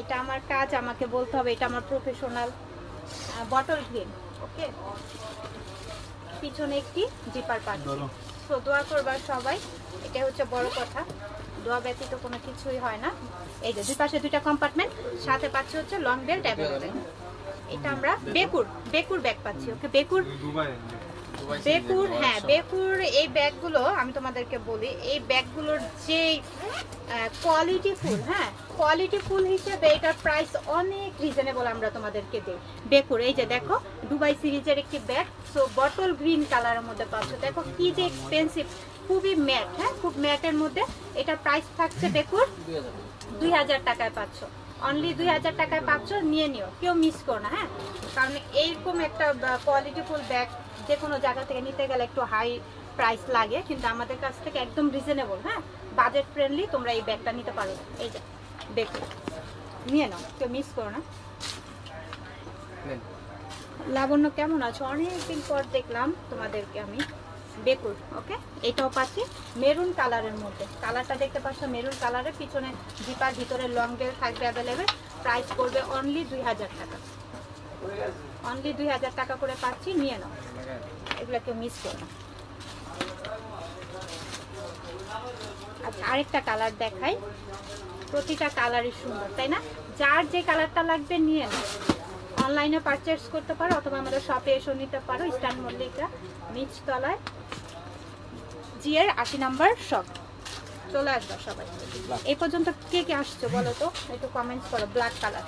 এটা আমার কাজ, আমাকে বলতে হবে, এটা আমার প্রফেশনাল। বটল গ্রিন, ওকে। পিছনে একটি জিপার পাচ্ছি। ধরো। তো দোয়া করবার সবাই, এটা হচ্ছে বড় কথা, দোয়া ব্যতীত কোনো কিছুই হয় না। এই যে দুই পাশে দুইটা কম্পার্টমেন্ট, সাথে পাচ্ছি হচ্ছে লং বেল্ট অ্যাভেলেবেল। এটা আমরা বেকুর ব্যাগ পাচ্ছি, ওকে। বেকুর, দুবাই বেকুর, হ্যাঁ বেকুর। এই ব্যাগগুলো আমি তোমাদেরকে বলি, এই ব্যাগগুলোর যে কোয়ালিটিফুল, হ্যাঁ কোয়ালিটিফুল হিসেবে এটার প্রাইস অনেক রিজনেবল আমরা তোমাদেরকে দিই। বেকুর, এই যে দেখো দুবাই সিরিজের একটি ব্যাগ, সো বটল গ্রিন কালারের মধ্যে পাচ্ছ। দেখো কি যে এক্সপেন্সিভ, খুবই ম্যাট, হ্যাঁ খুব ম্যাটের মধ্যে। এটার প্রাইস থাকছে বেকুর 2000 টাকায় পাচ্ছ, অনলি 2000 টাকায় পাচ্ছ। নিয়ে নিও, কেউ মিস করো না, হ্যাঁ। কারণ এইরকম একটা কোয়ালিটিফুল ব্যাগ যে কোনো জায়গা থেকে নিতে গেলে একটু হাই প্রাইস লাগে, কিন্তু আমাদের কাছ থেকে একদম রিজনেবল, হ্যাঁ বাজেট ফ্রেন্ডলি। তোমরা এই ব্যাগটা নিতে পারো, এই যে দেখো, নিয়ে নাও, কেউ মিস করো না। লাবণ্য কেমন আছো? অনেকদিন পর দেখলাম তোমাদেরকে আমি। বেকুর, ওকে। এটাও পাচ্ছি মেরুন কালারের মধ্যে, কালারটা দেখতে পাচ্ছ মেরুন কালারের, পিছনে জিপার, ভিতরে লং বেল থাকবে অ্যাভেলেবেল। প্রাইস করবে অনলি 2000 টাকা, অনলি 2000 টাকা করে পাচ্ছি। নিয়ে নাও, এগুলো কেউ মিস করো না। আচ্ছা, আরেকটা কালার দেখাই, প্রতিটা কালারই সুন্দর তাই না? যার যে কালারটা লাগবে নিয়ে নাও, অনলাইনে পারচেস করতে পারো অথবা আমাদের শপে এসে নিতে পারো। ইস্টার্ন মল্লিকা নিচতলায় জিএর 80 নাম্বার শপ, চলে আসবে সবাই। এই পর্যন্ত কে কে আসছো বলো তো, একটু কমেন্টস করো। ব্ল্যাক কালার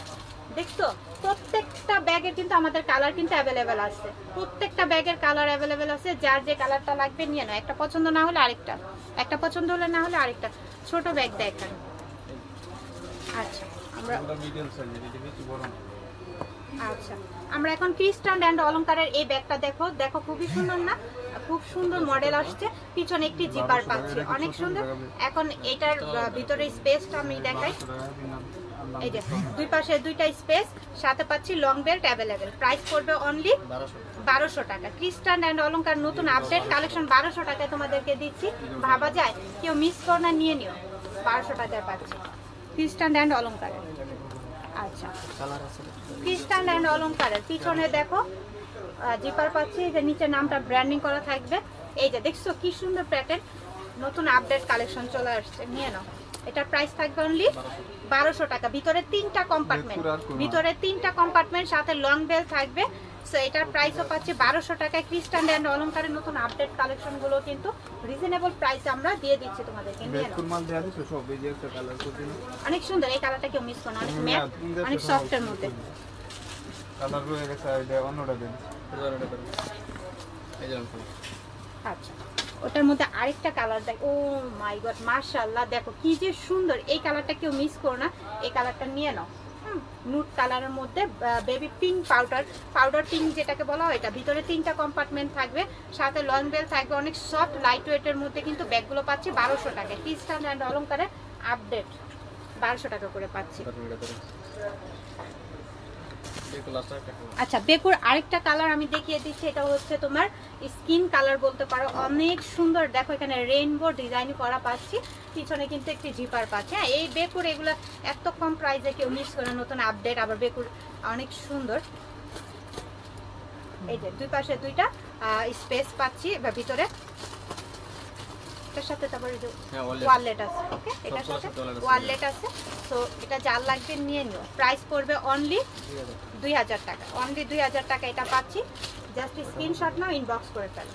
দেখছো, প্রত্যেকটা ব্যাগের কিন্তু আমাদের কালার কিন্তু অ্যাভেলেবেল আছে, প্রত্যেকটা ব্যাগের কালার অ্যাভেলেবেল আছে। যার যে কালারটা লাগবে নিয়ে নাও, একটা পছন্দ না হলে আরেকটা, একটা পছন্দ হলে না হলে আরেকটা। ছোট ব্যাগ দেখান। আচ্ছা, আমরা মিডল সাইজ, এটা বেশি বড় না। আচ্ছা, আমরা এখন ক্রিস্টান অ্যান্ড অলংকারের এই ব্যাগটা দেখো, দেখো খুবই সুন্দর না? খুব সুন্দর মডেল আসছে, পিছনে একটি জিপার পাচ্ছি, অনেক সুন্দর। এখন এটার ভিতরে স্পেসটা আমি দেখাই, এই যে দুই পাশে দুইটা স্পেস, সাথে পাচ্ছি লং বেল্ট অ্যাভেলেবেল। প্রাইস করবে অনলি 1200 টাকা। ক্রিস্টান অ্যান্ড অলংকার নতুন আপডেট কালেকশন 1200 টাকায় তোমাদেরকে দিচ্ছি, ভাবা যায়? কেউ মিস করো না, নিয়ে নিও। 1200 টাকায় পাচ্ছি ক্রিস্টান অ্যান্ড অলংকারের। আচ্ছা, ক্রিস্টান অ্যান্ড অলংকারের পিছনে দেখো জিপার পাচ্ছি, যে নিচে নামটা ব্র্যান্ডিং করা থাকবে। এই যে দেখছো কি সুন্দর প্যাটার্ন, নতুন আপডেট কালেকশন চলে আসছে, নিয়ে নাও। এটার প্রাইস থাকবে অনলি 1200 টাকা। ভিতরে 3টা কম্পার্টমেন্ট, ভিতরে 3টা কম্পার্টমেন্ট, সাথে লং বেল থাকবে। সো এটার প্রাইসও পাচ্ছি 1200 টাকায়। ক্রিস্টান অ্যান্ড অলংকারের নতুন আপডেট কালেকশন গুলো কিন্তু রিজনেবল প্রাইসে আমরা দিয়ে দিচ্ছি তোমাদেরকে, নিয়ে নাও। মাল দেয়া দিছো সব, এই যে একটা কালার করতে না, অনেক সুন্দর, এই কালারটা কেউ মিস করো না, অনেক ম্যাট, অনেক সফটের মধ্যে। কালার রয়ে গেছে, এটা অন্যটা দেন। এই যে আচ্ছা, ওটার মধ্যে আরেকটা কালার দেখ, ও মাই গড মাশাআল্লাহ, দেখো কি যে সুন্দর। এই কালারটা কেউ মিস করো না, এই কালারটা নিয়ে নাও। নুট কালারের মধ্যে বেবি পিঙ্ক, পাউডার পিঙ্ক যেটাকে বলা হয়, এটা ভিতরে 3টা কম্পার্টমেন্ট থাকবে, সাথে লং বেল থাকবে, অনেক সফট লাইট ওয়েটের মধ্যে কিন্তু ব্যাগগুলো পাচ্ছি 1200 টাকায়। ক্রিস্টান অ্যান্ড অলংকারের আপডেট 1200 টাকা করে পাচ্ছি। আচ্ছা, বেকুর আরেকটা কালার আমি দেখিয়ে দিচ্ছি, এটা হচ্ছে তোমার স্কিন কালার বলতে পারো, অনেক সুন্দর। দেখো এখানে রেইনবো ডিজাইন করা পাচ্ছি, পিছনে কিন্তু একটি জিপার পাচ্ছে। হ্যাঁ, এই বেকুর এগুলো এত কম প্রাইসে কেউ মিস করে, নতুন আপডেট। আবার বেকুর অনেক সুন্দর, এই যে দুই পাশে দুইটা স্পেস পাচ্ছি, বা ভিতরে এটার সাথে তারপরে ওয়ালেট আছে, ওকে, এটার সাথে ওয়ালেট আছে। তো এটা যার লাগবে নিয়ে নিও। প্রাইস পড়বে অনলি 2000 টাকা, অনলি 2000 টাকা এটা পাচ্ছি। জাস্ট স্ক্রিনশট নাও, ইনবক্স করে ফেলো।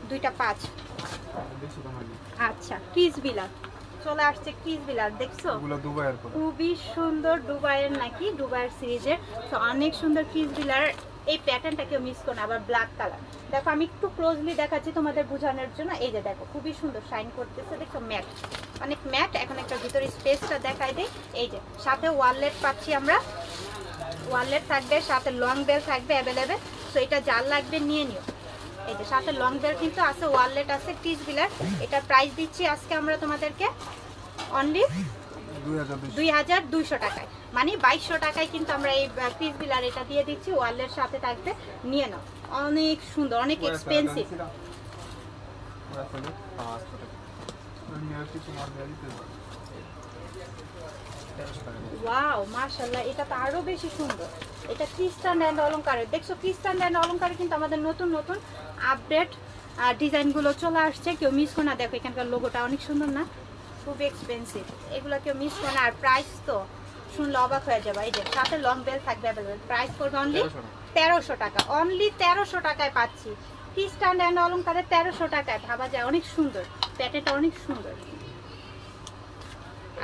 দুইটা 5। আচ্ছা, ক্রিস বিলার চলে আসছে, ক্রিস বিলার দেখছো, খুবই সুন্দর। দুবাইয়ের নাকি, দুবাইয়ের সিরিজের, তো অনেক সুন্দর ক্রিস বিলার। এই প্যাটার্নটা কেউ মিস করো না। আবার ব্ল্যাক কালার দেখো, আমি একটু ক্লোজলি দেখাচ্ছি তোমাদের বোঝানোর জন্য। এই যে দেখো খুবই সুন্দর শাইন করতেছে, দেখো ম্যাট, অনেক ম্যাট। এখন একটা ভিতরে স্পেসটা দেখাই দেই, এই যে সাথে ওয়ালেট পাচ্ছি আমরা, ওয়ালেট থাকবে, সাথে লং বেল থাকবে অ্যাভেলেবেল। সো এটা যার লাগবে নিয়ে নিও, এই যে সাথে লং বেল কিন্তু আছে, ওয়ালেট আছে, পিস বিলার। এটা প্রাইস দিচ্ছি আজকে আমরা তোমাদেরকে অনলি 2200 টাকায়, মানে 2200 টাকায় কিন্তু আমরা এই পিস বিলার এটা দিয়ে দিচ্ছি, ওয়ালের সাথে থাকবে, নিয়ে নাও। অনেক সুন্দর, অনেক এক্সপেন্সিভ। 500 টাকা। 1300 টাকা। ওয়াও মাশাআল্লাহ, এটা তো আরো বেশি সুন্দর। এটা ক্রিস্টান অ্যান্ড অলংকারের, দেখছো ক্রিস্টান অ্যান্ড অলংকারে কিন্তু আমাদের নতুন নতুন আপডেট ডিজাইনগুলো চলে আসছে, কেউ মিস করো না। দেখো এখানকার লোগোটা অনেক সুন্দর না, খুব এক্সপেন্সিভ, এগুলো কেউ মিস করো না। আর প্রাইস তো শুনলে অবাক হয়ে যাবে। এই যে সাথে লং বেল থাকবে অ্যাভেলেবেল, প্রাইস করবে অনলি 1300 টাকা। অনলি 1300 টাকায় পাচ্ছি ক্রিস্টান অ্যান্ড অলংকারে, 1300 টাকায়। ভাবা যায় অনেক সুন্দর, প্যাটেটা অনেক সুন্দর।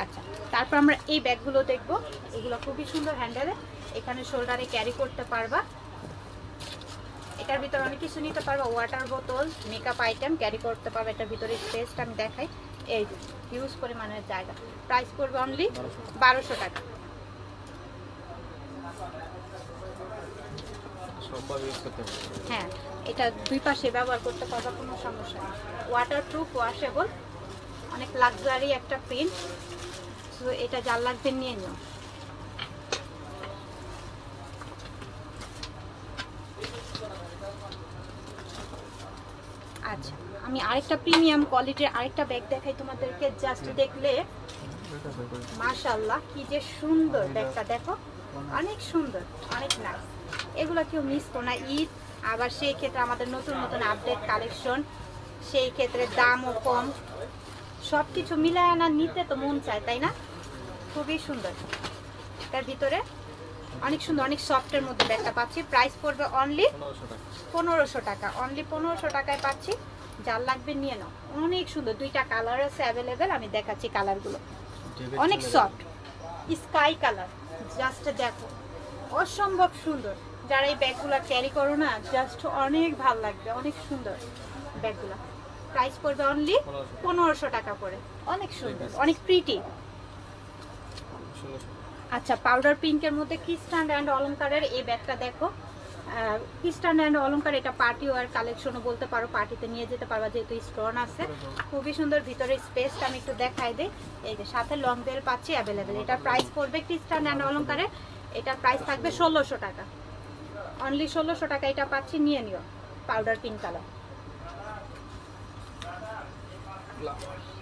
আচ্ছা, তারপর আমরা এই ব্যাগগুলো দেখব, এগুলো খুবই সুন্দর হ্যান্ডেলে, এখানে শোল্ডারে ক্যারি করতে পারবা। এটার ভিতরে অনেক কিছু নিতে পারবা, ওয়াটার বোতল, মেকআপ আইটেম ক্যারি করতে পারবে। এটার ভিতরে স্পেসটা আমি দেখাই, এই যে হিউজ পরিমাণের জায়গা। প্রাইস করবে অনলি 1200 টাকা। সববার ইউজ করতে পারবে। হ্যাঁ, এটা দুই পাশে ব্যবহার করতে পারবা, কোনো সমস্যা নেই। ওয়াটার প্রুফ, ওয়াশেবল, অনেক লাক্সারি একটা প্রিন্ট। তো এটা যার লাগবে নিয়ে নিও। আচ্ছা, আমি আরেকটা প্রিমিয়াম কোয়ালিটির আরেকটা ব্যাগ দেখাই তোমাদেরকে, জাস্ট দেখলে মাশাআল্লাহ কি যে সুন্দর ব্যাগটা, দেখো অনেক সুন্দর, অনেক নাইস। এগুলো কেউ মিস করো না। ঈদ আবার সেই ক্ষেত্রে আমাদের নতুন নতুন আপডেট কালেকশন, সেই ক্ষেত্রে দামও কম, সব কিছু মিলায় আনা নিতে তো মন চায়, তাই না? খুবই সুন্দর, তার ভিতরে অনেক সুন্দর, অনেক সফটের মধ্যে ব্যাগটা পাচ্ছি। প্রাইস পড়বে অনলি 1500 টাকা। অনলি 1500 টাকায় পাচ্ছি, যার লাগবে নিয়ে নাও। অনেক সুন্দর, দুইটা কালার আছে অ্যাভেলেবেল, আমি দেখাচ্ছি কালারগুলো। অনেক সফট স্কাই কালার, জাস্ট দেখো অসম্ভব সুন্দর। যারা এই ব্যাগগুলো ক্যারি করো না, জাস্ট অনেক ভালো লাগবে, অনেক সুন্দর ব্যাগগুলো। প্রাইস পড়বে অনলি 1500 টাকা করে। অনেক সুন্দর, অনেক প্রিটি। আচ্ছা, পাউডার পিঙ্কের মধ্যে ক্রিস্টান অ্যান্ড অলংকারের এই ব্যাগটা দেখো, ক্রিস্টান অ্যান্ড অলংকার, এটা পার্টি ওয়ার কালেকশনও বলতে পারো, পার্টিতে নিয়ে যেতে পারবা যেহেতু স্টোন আছে। খুবই সুন্দর, ভিতরে স্পেসটা আমি একটু দেখাই দিই। এই যে সাথে লং বেল পাচ্ছি অ্যাভেলেবেল। এটার প্রাইস পড়বে ক্রিস্টান অ্যান্ড অলংকারের, এটার প্রাইস থাকবে 1600 টাকা। অনলি 1600 টাকা এটা পাচ্ছি, নিয়ে নিও। Powder pink colour.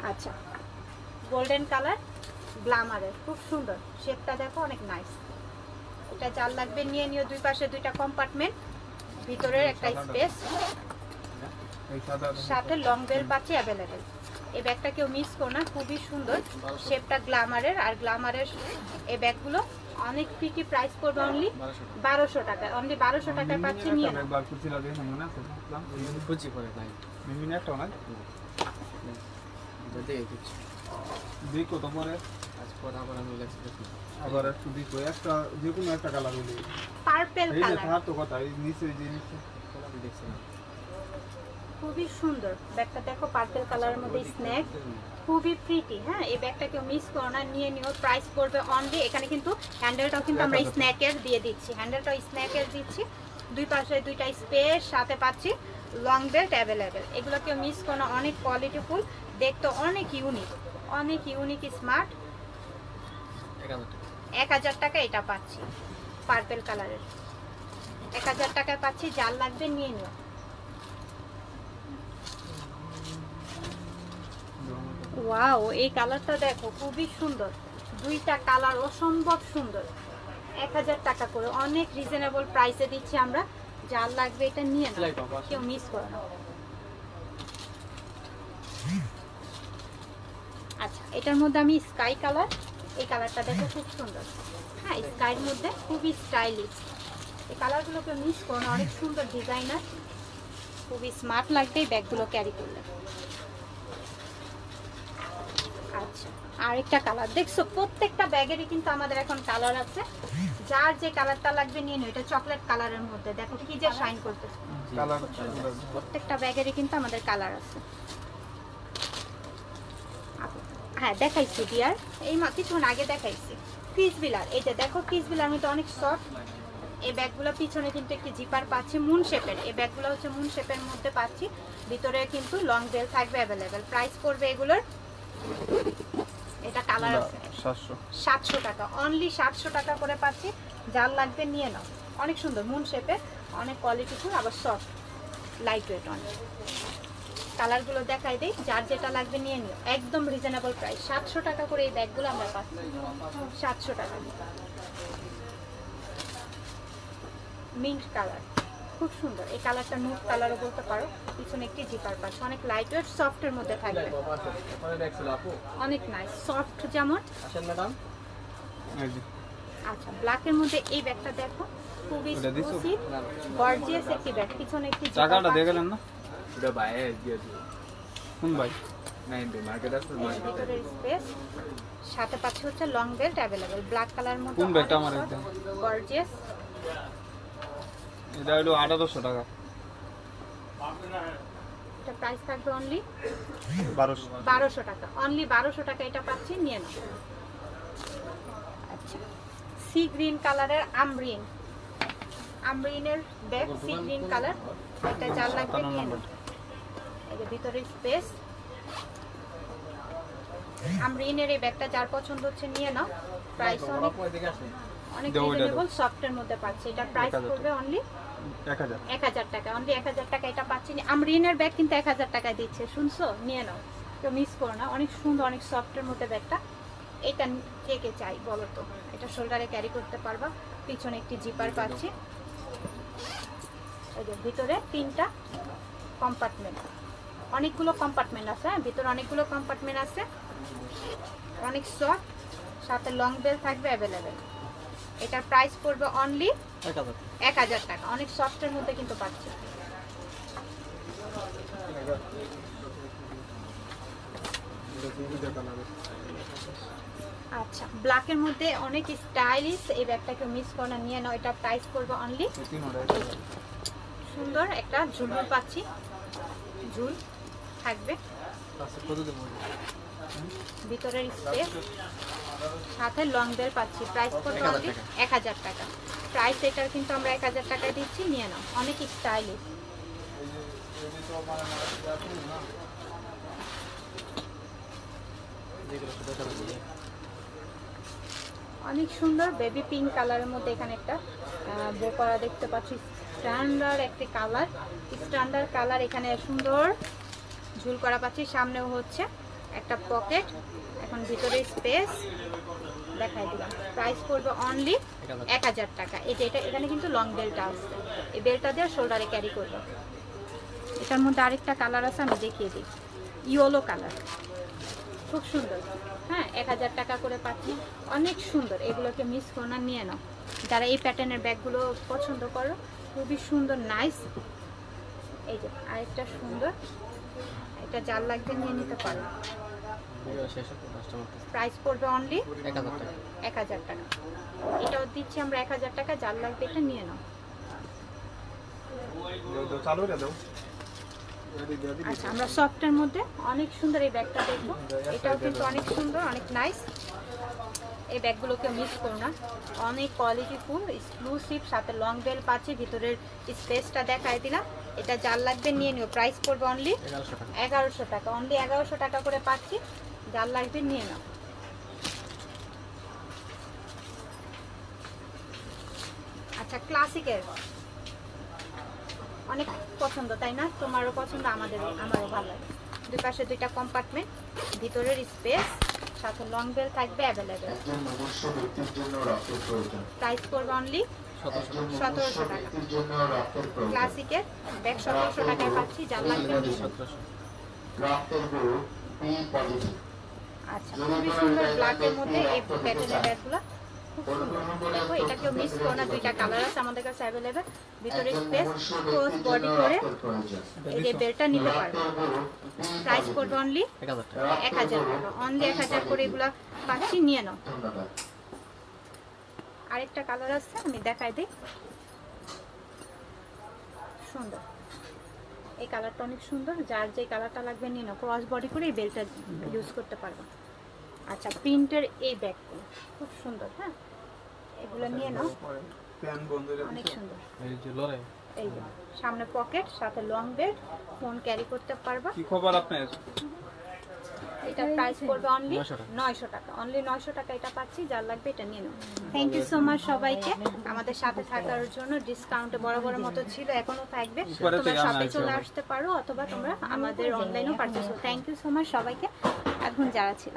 আচ্ছা, গোল্ডেন কালার গ্লামারের, খুব সুন্দর শেপটা দেখো, অনেক নাইস। এটা যার লাগবে নিয়ে নিও। দুই পাশে দুইটা কম্পার্টমেন্ট, ভিতরের একটা স্পেস, সাথে লং বেল পাচ্ছি অ্যাভেলেবেল। এই ব্যাগটা কেউ মিস করো না, খুবই সুন্দর শেপটা গ্লামারের। আর গ্লামারের এই ব্যাগগুলো অনেক ফিটি। প্রাইস করবে অনলি 1200 টাকা। অনলি 1200 টাকায় পাচ্ছি, নিয়ে নাও। খুঁজি পরে ভাই। মিমিনে একটা না দেখে দিচ্ছি। দেখো তো পরে, আজ পর আবার আমি লেখছি দেখি। আবার একটু দেখো, একটা যে কোনো একটা কালার হলে পার্পল এই যে কালার, থার তো কথা, এই নিচে যে নিচে আমি দেখছি না। খুবই সুন্দর ব্যাগটা দেখো, পার্পল কালারের মধ্যে স্ন্যাক, খুবই প্রিটি। হ্যাঁ, এই ব্যাগটা কেউ মিস করো না, নিয়ে নিও। প্রাইস পড়বে অনলি, এখানে কিন্তু হ্যান্ডেলটাও কিন্তু আমরা স্ন্যাকের দিয়ে দিচ্ছি, হ্যান্ডেলটাও স্ন্যাকের দিচ্ছি। দুই পাশে দুইটা স্পেস, সাথে পাচ্ছি লং বেল্ট অ্যাভেলেবেল। এগুলো কেউ মিস করো না, অনেক কোয়ালিটিফুল, দেখতে অনেক ইউনিক, অনেক ইউনিক স্মার্ট। 1000 টাকা এটা পাচ্ছি, পার্পল কালারের 1000 টাকায় পাচ্ছি, যার লাগবে নিয়ে নিও। ওয়াও, এই কালারটা দেখো, খুবই সুন্দর, দুইটা কালার অসম্ভব সুন্দর। 1000 টাকা করে, অনেক রিজনেবল প্রাইসে দিচ্ছি আমরা, যার লাগবে এটা নিয়ে নাও, কেউ মিস করো না। আচ্ছা, এটার মধ্যে আমি স্কাই কালার, এই কালারটা দেখো খুব সুন্দর। হ্যাঁ, স্কাইয়ের মধ্যে খুবই স্টাইলিশ। এই কালারগুলোকে মিস করো না, অনেক সুন্দর ডিজাইনার, খুবই স্মার্ট লাগবে এই ব্যাগগুলো ক্যারি করলে। আচ্ছা, আরেকটা কালার দেখছো, প্রত্যেকটা ব্যাগেরই কিন্তু আমাদের এখন কালার আছে, যার যে কালারটা লাগবে নিয়ে নিও। এটা চকলেট কালারের মধ্যে দেখো কি যে শাইন করতেছে, কালার। প্রত্যেকটা ব্যাগেরই কিন্তু আমাদের কালার আছে। হ্যাঁ, দেখাইছি ডিয়ার, এই কিছুক্ষণ আগে দেখাইছি। পিস বিলার, এই যে দেখো পিস বিলার মধ্যে অনেক সফট, এই ব্যাগগুলো পিছনে কিন্তু একটি জিপার পাচ্ছি মুন শেপের। এই ব্যাগগুলো হচ্ছে মুন শেপের মধ্যে পাচ্ছি, ভিতরে কিন্তু লং বেল থাকবে অ্যাভেলেবেল। প্রাইস পড়বে এগুলোর, এটা কালার আছে 700 টাকা, অনলি 700 টাকা করে পাচ্ছি। যার লাগবে নিয়ে নাও, অনেক সুন্দর মুন শেপের, অনেক কোয়ালিটিফুল, আবার সফট লাইট ওয়েট অনেক। কালারগুলো দেখাই দেই, যার যেটা লাগবে নিয়ে নিও, একদম রিজনেবল প্রাইস। 700 টাকা করে এই ব্যাগগুলো আমরা পাচ্ছি, 700 টাকা। মিন্ট কালার খুব সুন্দর, এই কালারটা নুট কালারও বলতে পারো। পিছনে একটি জিপার পাচ্ছি, অনেক লাইট ওয়েট সফটের মধ্যে থাকবে, অনেক নাইস সফট যেমন। আচ্ছা ব্ল্যাকের মধ্যে এই ব্যাগটা দেখো, খুবই এক্সক্লুসিভ গর্জিয়াস একটি ব্যাগ। পিছনে একটি টাকাটা দেখলেন না এটা ভাই দিয়ে দিও কোন ভাই নাই দে মার্কেট আছে ভিতরে স্পেস, সাথে পাচ্ছি হচ্ছে long belt available black colour মধ্যে। কোন ব্যাগটা আমার একদম গর্জিয়াস, এটা হলো 1800 টাকা, এটা প্রাইস থাকবে অনলি 1200 টাকা, অনলি 1200 টাকা এটা পাচ্ছি, নিয়ে নাও। আচ্ছা সি গ্রিন কালারের আমরিনের ব্যাগ, সি গ্রিন কালার, এটা যার লাগবে নিয়ে নাও। এই যে ভিতরে স্পেস, আমরিনের এই ব্যাগটা যার পছন্দ হচ্ছে নিয়ে নাও। প্রাইস অনেক রিজনেবল সফটের মধ্যে পাচ্ছি, এটা প্রাইস পড়বে অনলি 1000 টাকা, অনলি 1000 টাকা এটা পাচ্ছি। আমরিনের ব্যাগ কিন্তু 1000 টাকায় দিচ্ছে, শুনছো? নিয়ে নাও, কেউ মিস করো না, অনেক সুন্দর, অনেক সফটের মধ্যে ব্যাগটা। এটা কে কে চাই বলো তো, এটা শোল্ডারে ক্যারি করতে পারবা। পিছনে একটি জিপার পাচ্ছি, এই যে ভিতরে 3টা কম্পার্টমেন্ট, অনেকগুলো কম্পার্টমেন্ট আছে, ভিতরে অনেকগুলো কম্পার্টমেন্ট আছে, অনেক সফট, সাথে লং বেল থাকবে অ্যাভেলেবেল। এটার প্রাইস পড়বে অনলি 1000 টাকা, অনেক সফটের মধ্যে কিন্তু পাচ্ছি। আচ্ছা ব্ল্যাকের মধ্যে অনেক স্টাইলিশ এই ব্যাগটাকে মিস করো না, নিয়ে নাও। এটা প্রাইস পড়বে অনলি, সুন্দর একটা ঝুলমুল পাচ্ছি, ঝুল থাকবে, ভিতরের স্পেস, সাথে লং বেল পাচ্ছি। প্রাইস পড়বে অনলি 1000 টাকা, প্রাইস এটার কিন্তু আমরা 1000 টাকায় দিচ্ছি, নিয়ে নাও, অনেক স্টাইলিশ। অনেক সুন্দর বেবি পিঙ্ক কালারের মধ্যে এখানে একটা বো করা দেখতে পাচ্ছি, স্ট্যান্ডার্ড একটি কালার, স্ট্যান্ডার্ড কালার, এখানে সুন্দর ঝুল করা পাচ্ছি, সামনেও হচ্ছে একটা পকেট, এখন ভিতরে স্পেস দেখাই দিলাম। প্রাইস পড়বে অনলি 1000 টাকা। এটা এখানে কিন্তু লং বেলটা আছে, এই বেলটা দিয়ে শোল্ডারে ক্যারি করবো। এটার মধ্যে আরেকটা কালার আছে, আমি দেখিয়ে দিই, ইয়েলো কালার, খুব সুন্দর। হ্যাঁ 1000 টাকা করে পাচ্ছি, অনেক সুন্দর, এগুলোকে মিস করো না, নিয়ে নাও। যারা এই প্যাটার্নের ব্যাগগুলো পছন্দ করো, খুবই সুন্দর নাইস। এই যে আরেকটা সুন্দর, এটা যার লাগবে নিয়ে নিতে পারো। প্রাইস পড়বে অনলি 1000 টাকা, এটাও দিচ্ছি আমরা 1000 টাকা, যার লাগবে এটা নিয়ে নাও। আচ্ছা আমরা সফটের মধ্যে অনেক সুন্দর এই ব্যাগটা দেখবো, এটাও কিন্তু অনেক সুন্দর, অনেক নাইস। এই ব্যাগগুলোকে মিস করো না, অনেক কোয়ালিটিফুল এক্সক্লুসিভ, সাথে লং বেল পাচ্ছি, ভিতরের স্পেসটা দেখাই দিলাম। এটা যার লাগবে নিয়ে নিও, প্রাইস পড়বে অনলি 1100 টাকা, অনলি 1100 টাকা করে পাচ্ছি, যার লাগবে নিয়ে নাও। আচ্ছা ক্লাসিকের অনেক পছন্দ তাই না? তোমারও পছন্দ, আমারও ভালো লাগে। দুই পাশে 2টা কম্পার্টমেন্ট, ভিতরের স্পেস, সাথে লং বেল থাকবে অ্যাভেলেবেল। প্রাইস পড়বে অনলি 1700 টাকা, ক্লাসিকের ব্যাগ 1700 টাকায় পাচ্ছি, যার লাগবে। আচ্ছা খুবই সুন্দর ব্ল্যাকের মধ্যে এই প্যাটার্নের ব্যাগগুলো, খুব সুন্দর। দেখো এটা কেউ মিস করো না, 2টা কালার আছে আমাদের কাছে অ্যাভেলেবেল, ভিতরে স্পেস, ক্রস বডি করে এই যে বেলটা নিতে পারবে। প্রাইস পড়বে অনলি 1000 টাকা, অনলি 1000 করে এগুলো পাচ্ছি, নিয়ে নাও। আরেকটা কালার আছে, আমি দেখাই দিই, সুন্দর এই কালারটা, অনেক সুন্দর, যার যে কালারটা লাগবে নিয়ে নাও। ক্রস বডি করে এই বেলটা ইউজ করতে পারবো। আচ্ছা প্রিন্টের এই ব্যাগগুলো খুব সুন্দর, হ্যাঁ এগুলো নিয়ে নাও। ফ্যান বন্ধ করে অনেক দিছো? সুন্দর। এই যে লড়ে এই যে সামনে পকেট, সাথে লং বেড, ফোন ক্যারি করতে পারবা। কি খবর আপনার? এটা প্রাইস পড়বে অনলি 900 টাকা। 900 টাকা। অনলি 900 টাকা এটা পাচ্ছি, যার লাগবে এটা নিয়ে নাও। থ্যাংক ইউ সো মাচ সবাইকে আমাদের সাথে থাকার জন্য। ডিসকাউন্টে বরাবরের মতো ছিল, এখনো থাকবে। উপরে তোমরা থেকে শপে আনা চলে হয়েছে আসতে পারো অথবা তোমরা আমাদের অনলাইনেও পারচেজ করো। থ্যাংক ইউ সো মাচ সবাইকে এখন যারা ছিল।